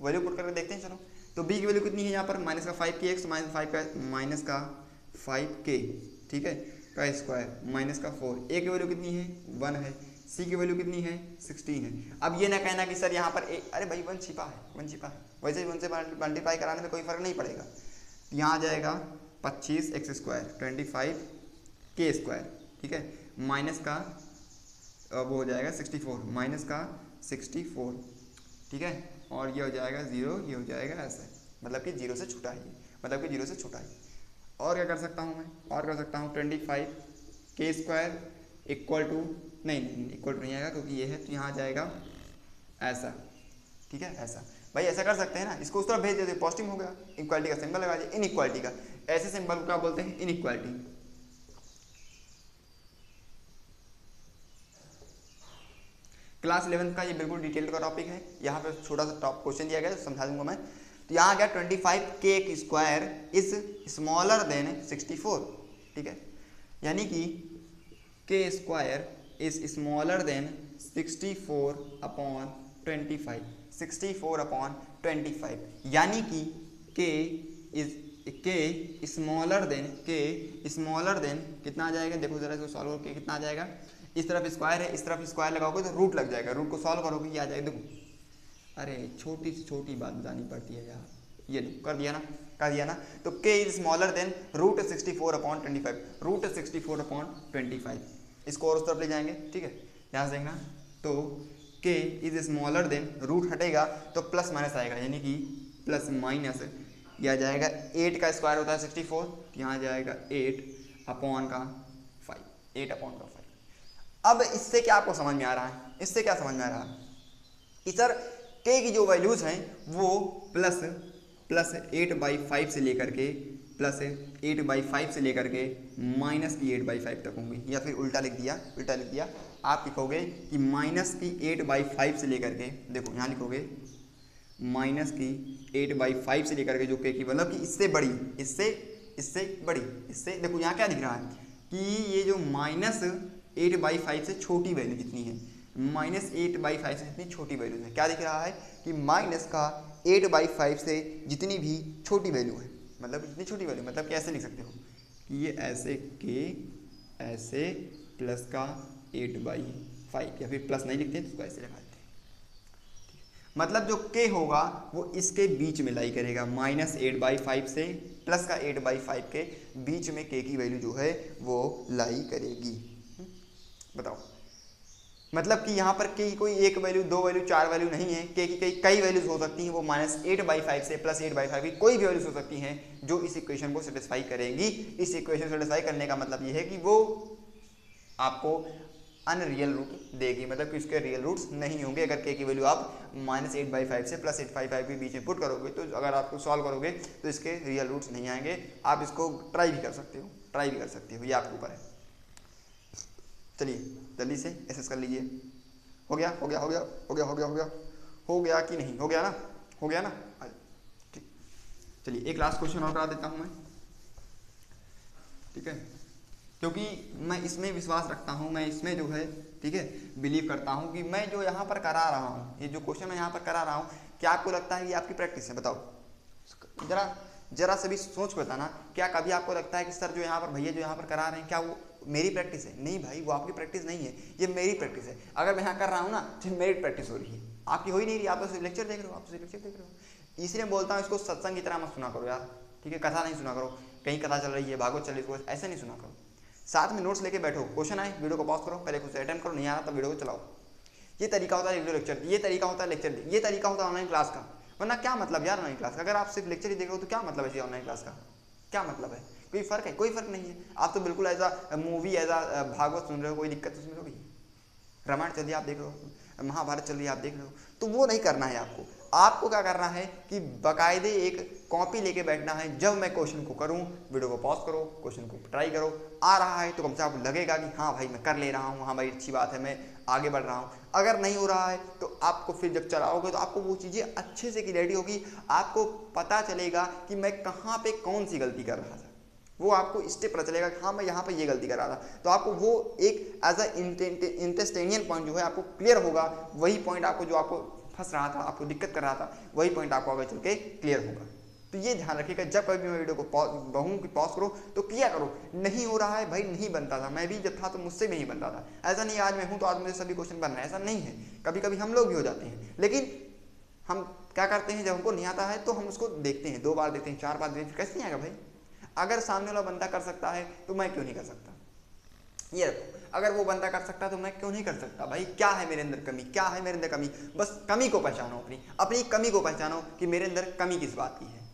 वैल्यू पुट करके देखते हैं। चलो तो b की वैल्यू कितनी है यहाँ पर, माइनस का 5kx माइनस का 5k, ठीक है, का स्क्वायर माइनस का 4, a की वैल्यू कितनी है 1 है, c की वैल्यू कितनी है 16 है। अब ये ना कहना कि सर यहाँ पर अरे भाई 1 छिपा है, वैसे 1 से मल्टीप्लाई कराने में कोई फर्क नहीं पड़ेगा। यहाँ आ जाएगा 25x स्क्वायर 25k स्क्वायर, ठीक है, माइनस का अब हो जाएगा 64, माइनस का 64, ठीक है, और ये हो जाएगा 0, ये हो जाएगा ऐसा, मतलब कि 0 से छोटा है, और क्या कर सकता हूँ मैं, 25k स्क्वायर इक्वल टू नहीं आएगा क्योंकि ये है, तो यहाँ आ जाएगा ऐसा, ठीक है, ऐसा। भाई ऐसा कर सकते हैं ना, इसको उस तरफ भेज देते, पॉजिटिव हो गया, इक्वालिटी का सिंबल लगा दिया, इनइक्वालिटी का, ऐसे सिंबल को क्या बोलते हैं, इनइक्वालिटी। क्लास 11 का ये बिल्कुल डिटेल्ड का टॉपिक है, यहाँ पे छोटा सा टॉप क्वेश्चन दिया गया है, समझा दूंगा मैं। तो यहाँ आ गया 25k square is smaller then 64, ठीक है, यानी कि k square is smaller then 64/25, यानी कि k स्मॉलर देन कितना आ जाएगा, देखो जरा इसको सॉल्व करके कितना आ जाएगा, इस तरफ स्क्वायर है, इस तरफ स्क्वायर लगाओगे तो रूट लग जाएगा, रूट को सॉल्व करोगे ये आ जाएगा, देखो अरे छोटी से छोटी बात बतानी पड़ती है यार, ये देखो कर दिया ना, तो k is smaller than root 64/25, इसको और उस तरफ ले जाएंगे, ठीक है, यहाँ से देखना, तो k is smaller than, root हटेगा तो प्लस माइनस आएगा, यानी कि प्लस माइनस, यह आ जाएगा 8 का स्क्वायर होता है 64, तो यहाँ आ जाएगा 8/5। अब इससे क्या आपको समझ में आ रहा है, कि सर k की जो वैल्यूज हैं वो प्लस 8/5 से लेकर के माइनस की 8/5 तक होंगी, या फिर उल्टा लिख दिया, आप लिखोगे कि माइनस की 8/5 से लेकर के, देखो यहाँ लिखोगे माइनस की 8/5 से लेकर के जो k की, मतलब कि इससे बड़ी, देखो यहाँ क्या दिख रहा है कि ये जो माइनस 8/5 से छोटी वैल्यू जितनी है, माइनस 8/5 से जितनी छोटी वैल्यू है, क्या दिख रहा है कि माइनस का 8/5 से जितनी भी छोटी वैल्यू है, मतलब कैसे लिख सकते हो कि ये ऐसे प्लस का 8/5, या फिर प्लस नहीं लिखते तो ऐसे लगा देते हैं, मतलब जो k होगा वो इसके बीच में लाई करेगा, माइनस 8/5 से प्लस का 8/5 के बीच में k की वैल्यू जो है वो लाई करेगी। बताओ, मतलब कि यहाँ पर के की कोई एक वैल्यू, दो वैल्यू, चार वैल्यू नहीं है, के की कई वैल्यूज हो सकती हैं, वो -8/5 से +8/5 की कोई भी वैल्यूज हो सकती हैं जो इस इक्वेशन को सेटिस्फाई करेंगी। इस इक्वेशन सेटिस्फाई करने का मतलब ये है कि वो आपको अनरियल रूट देगी, मतलब कि उसके रियल रूट्स नहीं होंगे। अगर के की वैल्यू आप -8/5 से +8/5 के बीच में पुट करोगे तो अगर आपको सॉल्व करोगे तो इसके रियल रूट्स नहीं आएंगे। आप इसको ट्राई भी कर सकते हो, ये आपके ऊपर है। चलिए जल्दी से एसएस कर लीजिए। हो गया कि नहीं? हो गया ना? ठीक, चलिए एक लास्ट क्वेश्चन और करा देता हूँ मैं, ठीक है, क्योंकि मैं इसमें विश्वास रखता हूँ, मैं इसमें जो है, ठीक है, बिलीव करता हूँ कि मैं जो यहाँ पर करा रहा हूँ, ये जो क्वेश्चन मैं यहाँ पर करा रहा हूँ, क्या आपको लगता है कि आपकी प्रैक्टिस है? बताओ जरा से भी सोच के बताना, क्या कभी आपको लगता है कि सर जो यहाँ पर भैया जो यहाँ पर करा रहे हैं क्या वो मेरी प्रैक्टिस है? नहीं भाई, वो आपकी प्रैक्टिस नहीं है, ये मेरी प्रैक्टिस है। अगर मैं यहाँ कर रहा हूँ ना तो मेरी प्रैक्टिस हो रही है, आपकी हो ही नहीं रही। आप तो सिर्फ लेक्चर देख रहे हो, इसलिए बोलता हूँ इसको सत्संग की तरह मत सुना करो यार, ठीक है, कथा नहीं सुना करो, कहीं कथा चल रही है, भागवत चल रही है, ऐसे नहीं सुना करो। साथ में नोट्स लेके बैठो, क्वेश्चन आए वीडियो को पॉज करो, पहले खुद से अटेम्प्ट करो, नहीं आ रहा तब वीडियो को चलाओ। ये तरीका होता है वीडियो लेक्चर, ये तरीका होता है लेक्चर, ये तरीका होता है ऑनलाइन क्लास का। वरना क्या मतलब यार ऑनलाइन क्लास का? अगर आप सिर्फ लेक्चर ही देख रहे हो तो क्या मतलब है ऑनलाइन क्लास का? क्या मतलब है? कोई फर्क है? कोई फर्क नहीं है। आप तो बिल्कुल as a movie, as a Bhagwat सुन रहे हो, कोई दिक्कत उसमें होगी? रामायण चल रही है आप देख रहे हो, महाभारत चल रही है आप देख रहे हो, तो वो नहीं करना है आपको। आपको क्या करना है कि बाकायदे एक कॉपी लेके बैठना है। जब मैं क्वेश्चन को करूं, वीडियो को पॉज करो, क्वेश्चन को ट्राई करो, आ रहा है तो कम से कम लगेगा कि हाँ भाई मैं कर ले रहा हूँ, हाँ भाई अच्छी बात है, मैं आगे बढ़ रहा हूँ। अगर नहीं हो रहा है तो आपको फिर जब चलाओगे तो आपको वो चीज़ें अच्छे से क्लियरिटी होगी, आपको पता चलेगा कि मैं कहाँ पे कौन सी गलती कर रहा था, वो आपको स्टेप पता चलेगा कि हाँ मैं यहाँ पे ये गलती कर रहा था। तो आपको वो एक एज अ इंटेस्टेनियल पॉइंट जो है आपको क्लियर होगा, वही पॉइंट आपको जो आपको फंस रहा था, आपको दिक्कत कर रहा था, वही पॉइंट आपको आगे चल के क्लियर होगा। तो ये ध्यान रखिएगा, जब कभी मैं वीडियो को कहूँ कि पॉज करो तो किया करो। नहीं हो रहा है भाई, नहीं बनता था, मैं भी जब था तो मुझसे भी नहीं बनता था। ऐसा नहीं आज मैं हूँ तो आज मुझे सभी क्वेश्चन बन रहे हैं, ऐसा नहीं है। कभी कभी हम लोग भी हो जाते हैं, लेकिन हम क्या करते हैं, जब हमको नहीं आता है तो हम उसको देखते हैं, 2 बार देखते हैं, 4 बार देखते हैं, कैसे नहीं आएगा भाई? अगर सामने वाला बंदा कर सकता है तो मैं क्यों नहीं कर सकता? ये रखो, अगर वो बंदा कर सकता है तो मैं क्यों नहीं कर सकता? भाई क्या है मेरे अंदर कमी, क्या है मेरे अंदर कमी? बस कमी को पहचानो, अपनी कमी को पहचानो कि मेरे अंदर कमी किस बात की है,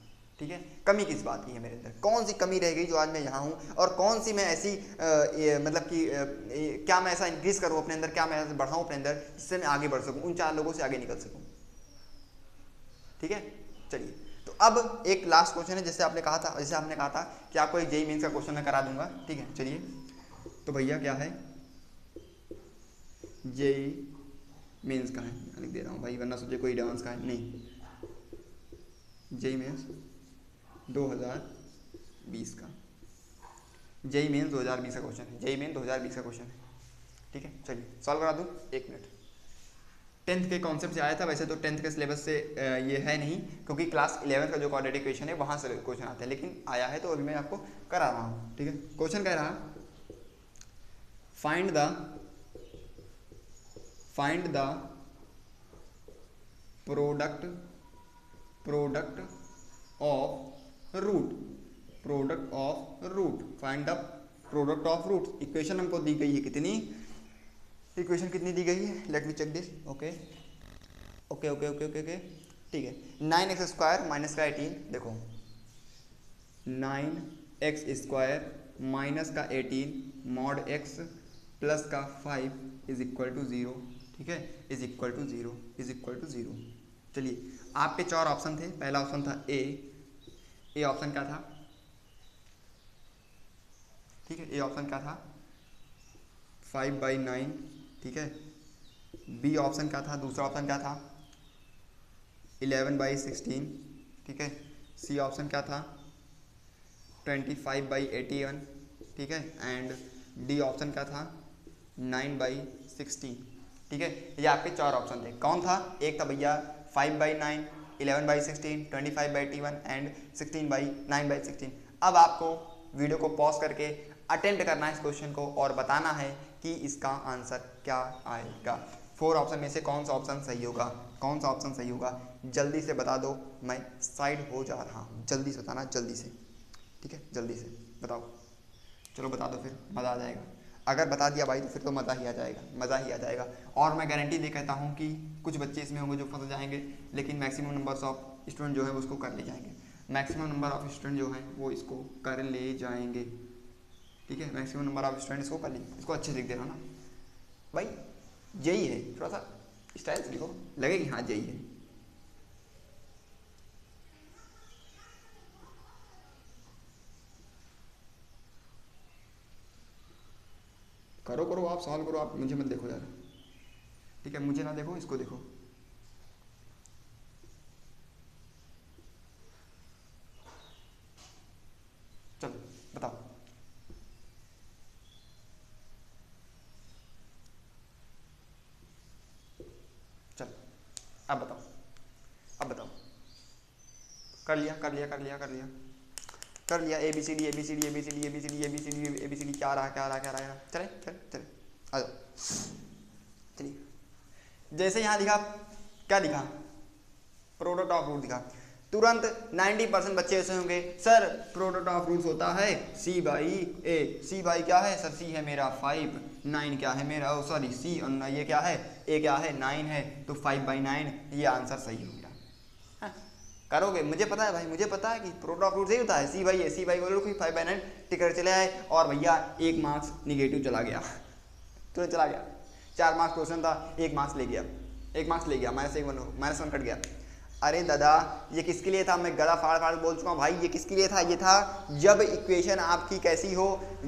ठीक है, कमी किस बात की है मेरे अंदर, कौन सी कमी रह गई जो आज मैं यहाँ हूँ, और कौन सी मैं ऐसी मतलब कि क्या मैं ऐसा इंक्रीज करूँ अपने अंदर, क्या मैं ऐसा बढ़ाऊँ अपने अंदर जिससे मैं आगे बढ़ सकूँ, उन 4 लोगों से आगे निकल सकूँ, ठीक है। चलिए तो अब एक लास्ट क्वेश्चन है, जैसे आपने कहा था कि आपको एक जेईई मेंस का क्वेश्चन मैं करा दूंगा, ठीक है। चलिए तो भैया क्या है, जेईई मेंस का है, लिख दे रहा हूँ भाई, वरना सोचे कोई डांस का है, नहीं, जेईई मेंस 2020 का, जेईई मेंस 2020 का क्वेश्चन है, जेईई मेंस 2020 का क्वेश्चन है, ठीक है। चलिए सॉल्व करा दूँ, 1 मिनट। 10th के कॉन्सेप्ट से आया था, वैसे तो 10th के सिलेबस से ये है नहीं, क्योंकि क्लास 11 का जो क्वाड्रेटिक इक्वेशन है वहाँ से क्वेश्चन आते हैं, लेकिन आया है तो अभी मैं आपको करा रहा हूँ, ठीक है। क्वेश्चन कह रहा find the product of root, find the product of root. Equation हमको दी गई है कितनी, इक्वेशन कितनी दी गई है, let me check this, okay, ठीक है। 9x² माइनस का 18, देखो 9x² माइनस का 18 मॉड x प्लस का 5 इज इक्वल टू 0, ठीक है, इज इक्वल टू जीरो। चलिए आपके 4 ऑप्शन थे, पहला ऑप्शन था ए ऑप्शन क्या था, ठीक है, ए ऑप्शन क्या था 5/9, ठीक है। बी ऑप्शन क्या था, दूसरा ऑप्शन क्या था 11/16, ठीक है। सी ऑप्शन क्या था 25/81, ठीक है। एंड डी ऑप्शन क्या था 9/16, ठीक है। ये आपके 4 ऑप्शन थे। कौन था, एक था भैया 5/9, 11/16, 25/81 एंड 9/16। अब आपको वीडियो को पॉज करके अटेम्प्ट करना है इस क्वेश्चन को और बताना है कि इसका आंसर क्या आएगा। 4 ऑप्शन में से कौन सा ऑप्शन सही होगा, जल्दी से बता दो, मैं साइड हो जा रहा हूँ, जल्दी से बताना, जल्दी से, ठीक है, जल्दी से बताओ, चलो बता दो फिर मज़ा आ जाएगा। अगर बता दिया भाई तो फिर तो मज़ा ही आ जाएगा, मज़ा ही आ जाएगा। और मैं गारंटी दे कहता हूँ कि कुछ बच्चे इसमें होंगे जो फंस जाएंगे, लेकिन मैक्सिमम नंबर्स ऑफ स्टूडेंट जो है उसको कर ले जाएंगे, मैक्सिमम नंबर ऑफ स्टूडेंट जो है वो इसको कर ले जाएंगे, ठीक है। मैक्सिमम नंबर ऑफ स्टूडेंट इसको कर ले, इसको अच्छे से लिख दे रहा हूँ ना भाई, यही है, थोड़ा सा स्टाइल से लिखो, लगे कि हाँ यही है। करो करो, आप सॉल्व करो, आप मुझे मत देखो यार, ठीक है, मुझे ना देखो, इसको देखो। चलो बताओ, चलो अब बताओ, अब बताओ। कर लिया कर लिया कर लिया कर लिया कर लिया, A B C D A B C D A B C D A B C D A B C D A B C D, क्या रहा क्या रहा क्या रहा, चले चले चले आ जाओ, चलिए। जैसे यहाँ लिखा, क्या लिखा, प्रोडक्ट ऑफ रूट दिखा, तुरंत 90% बच्चे ऐसे होंगे सर प्रोडक्ट ऑफ रूट्स होता है C by A, C by क्या है सर, सी है मेरा 5, 9 क्या है मेरा, सॉरी सी और ये क्या है, ए क्या है 9 है, तो 5/9 ये आंसर सही हो गया। हाँ, करोगे, मुझे पता है भाई, मुझे पता है कि प्रोडक्ट ऑफ रूट सही होता है, C by A, C by बोलो कोई 5/9 टिकट चले आए, और भैया 1 मार्क्स निगेटिव चला गया, तो चला गया, 4 मार्क्स क्वेश्चन था, 1 मार्क्स ले गया, 1 मार्क्स ले गया, -1 कट गया। अरे दादा ये किसके लिए था, मैं गला फाड़ फाड़ बोल चुका हूँ भाई, ये किसके लिए था, ये था जब इक्वेशन आपकी कैसी हो,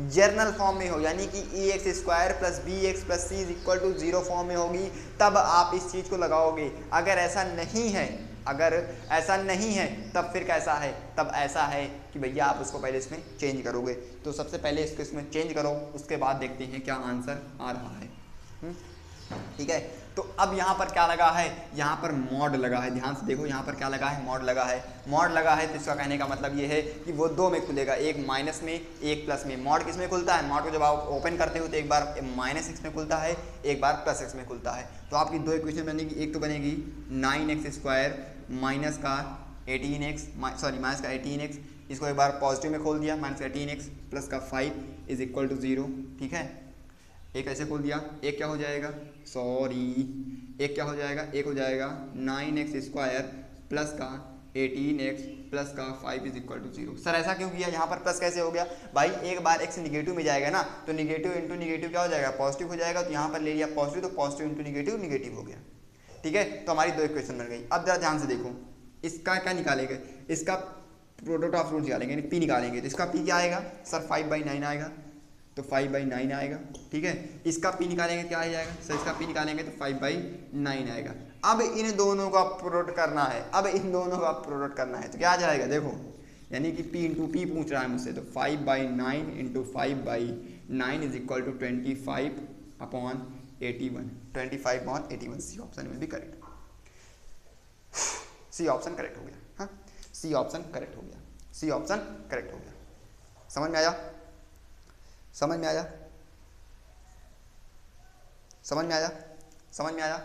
जर्नल फॉर्म में हो, यानी कि ax² + bx + c = 0 फॉर्म में होगी, तब आप इस चीज़ को लगाओगे। अगर ऐसा नहीं है, अगर ऐसा नहीं है तब फिर कैसा है, तब ऐसा है कि भैया आप उसको पहले इसमें चेंज करोगे। तो सबसे पहले इसको इसमें चेंज करो, उसके बाद देखते हैं क्या आंसर आ रहा है, ठीक है। तो अब यहाँ पर क्या लगा है, यहाँ पर मॉड लगा है, ध्यान से देखो, यहाँ पर क्या लगा है, मॉड लगा है, मॉड लगा है, तो इसका कहने का मतलब ये है कि वो 2 में खुलेगा, एक माइनस में एक प्लस में। मॉड किस में खुलता है, मॉड को जब आप ओपन करते हो तो एक बार -x में खुलता है, एक बार +x में खुलता है। तो आपकी 2 इक्वेशन बनेगी, एक तो बनेगी 9x² माइनस का 18x, सॉरी माइनस का 18x, इसको एक बार पॉजिटिव में खोल दिया, -18x प्लस का 5 = 0, ठीक है। एक ऐसे खोल दिया, एक क्या हो जाएगा, सॉरी एक क्या हो जाएगा, एक हो जाएगा 9x² प्लस का 18x प्लस का 5 = 0। सर ऐसा क्यों किया, यहाँ पर प्लस कैसे हो गया भाई, एक बार x निगेटिव में जाएगा ना, तो निगेटिव इंटू निगेटिव क्या हो जाएगा, पॉजिटिव हो जाएगा, तो यहाँ पर ले लिया पॉजिटिव, तो पॉजिटिव इंटू निगेटिव निगेटिव हो गया, ठीक है। तो हमारी 2 इक्वेशन बन गई। अब जरा ध्यान से देखो, इसका क्या निकालेंगे, इसका प्रोडक्ट ऑफ रूट निकालेंगे, पी निकालेंगे, तो इसका पी क्या आएगा सर, 5/9 आएगा, तो 5/9 आएगा, ठीक है। इसका पी निकालेंगे क्या आ जाएगा सर, इसका पी निकालेंगे तो 5/9 आएगा। अब इन दोनों का प्रोडक्ट करना है, अब इन दोनों का प्रोडक्ट करना है, तो क्या आ जाएगा देखो, यानी कि p इंटू पी पूछ रहा है मुझसे, तो 5/9 × 5/9 = 25/81, 25/81, C option will be correct, C option correct हो गया, हाँ सी ऑप्शन करेक्ट हो गया, सी ऑप्शन करेक्ट हो गया। समझ में आया, समझ में आया, समझ में आया, समझ में आया,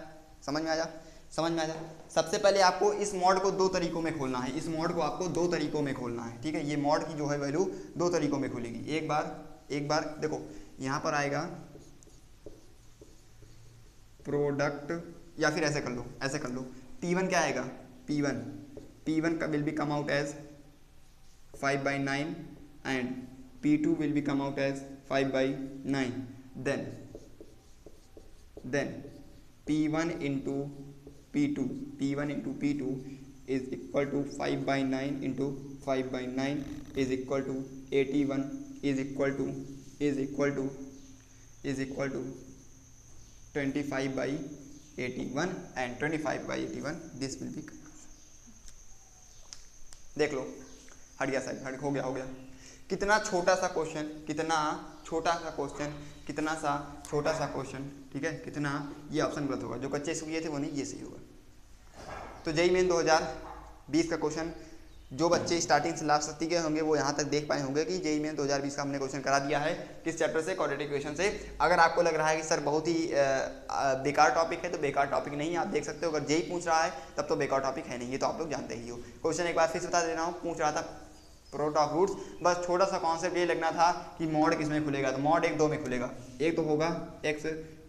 समझ में आया, समझ में आया। सबसे पहले आपको इस मॉड को 2 तरीकों में खोलना है, इस मॉड को आपको 2 तरीकों में खोलना है, ठीक है। ये मॉड की जो है वैल्यू 2 तरीकों में खुलेगी। एक बार देखो, यहाँ पर आएगा प्रोडक्ट, या फिर ऐसे कर लो, ऐसे कर लो, P1 क्या आएगा, P1 का will be come out as 5/9 and P2 will be come out as 5/9, then P1 into P2 is equal to 5/9 into 5/9 is equal to 81 is equal to 25/81 and 25/81 this will be, देख लो, हट गया side, हट हो गया। कितना छोटा सा question, कितना छोटा सा क्वेश्चन, कितना सा छोटा सा क्वेश्चन, ठीक है। कितना, ये ऑप्शन गलत होगा, जो कच्चे किए थे वो नहीं, ये सही होगा। तो जेईई मेन 2020 का क्वेश्चन, जो बच्चे स्टार्टिंग से लास्ट तक गए होंगे वो यहाँ तक देख पाए होंगे कि जेईई मेन 2020 का हमने क्वेश्चन करा दिया है, किस चैप्टर से, क्वाड्रेटिक इक्वेशन से। अगर आपको लग रहा है कि सर बहुत ही बेकार टॉपिक है, तो बेकार टॉपिक नहीं, आप देख सकते हो। अगर जेईई पूछ रहा है तब तो बेकार टॉपिक है नहीं, ये तो आप लोग जानते ही हो। क्वेश्चन एक बार फिर से बता दे रहा हूँ, पूछ रहा था प्रोडक्ट ऑफ रूट्स। बस छोटा सा कॉन्सेप्ट ये लगना था कि मॉड किस में खुलेगा, तो मॉड 1 2 में खुलेगा। एक तो होगा x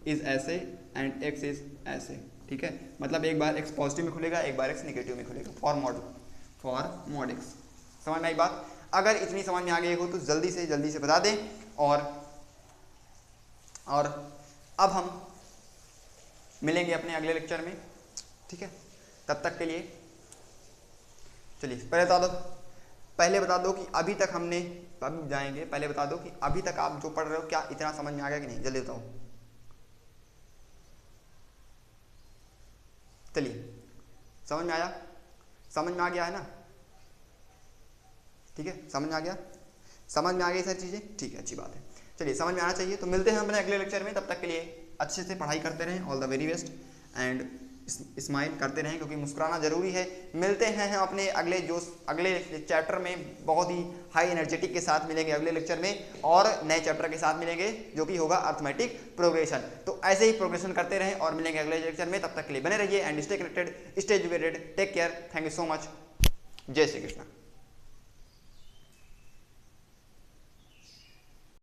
इज ऐसे एंड x इज ऐसे, ठीक है, मतलब एक बार x पॉजिटिव में खुलेगा, एक बार x नेगेटिव में खुलेगा फॉर मॉड x। समझ में आई बात? अगर इतनी समझ में आ गई हो तो जल्दी से बता दें। और अब हम मिलेंगे अपने अगले लेक्चर में, ठीक है, तब तक के लिए चलिए पहले बता दो कि अभी तक हमने, अभी जाएंगे, पहले बता दो कि अभी तक आप जो पढ़ रहे हो क्या इतना समझ में आ गया कि नहीं, जल्दी बताओ। चलिए, समझ में आया? समझ में आ गया है ना? ठीक है, समझ में आ गया? समझ में आ गई सारी चीज़ें, ठीक है, अच्छी बात है। चलिए, समझ में आना चाहिए। तो मिलते हैं अपने अगले लेक्चर में, तब तक के लिए अच्छे से पढ़ाई करते रहें। All the very best and smile करते रहें, क्योंकि मुस्कुराना जरूरी है। मिलते हैं हम अपने अगले चैप्टर में, बहुत ही हाई एनर्जेटिक के साथ मिलेंगे अगले लेक्चर में, और नए चैप्टर के साथ मिलेंगे जो कि होगा अर्थमेटिक प्रोग्रेशन। तो ऐसे ही प्रोग्रेशन करते रहें और मिलेंगे अगले लेक्चर में। तब तक के लिए बने रहिए and stay connected, stay educated, take care, thank you so much, जय श्री कृष्ण।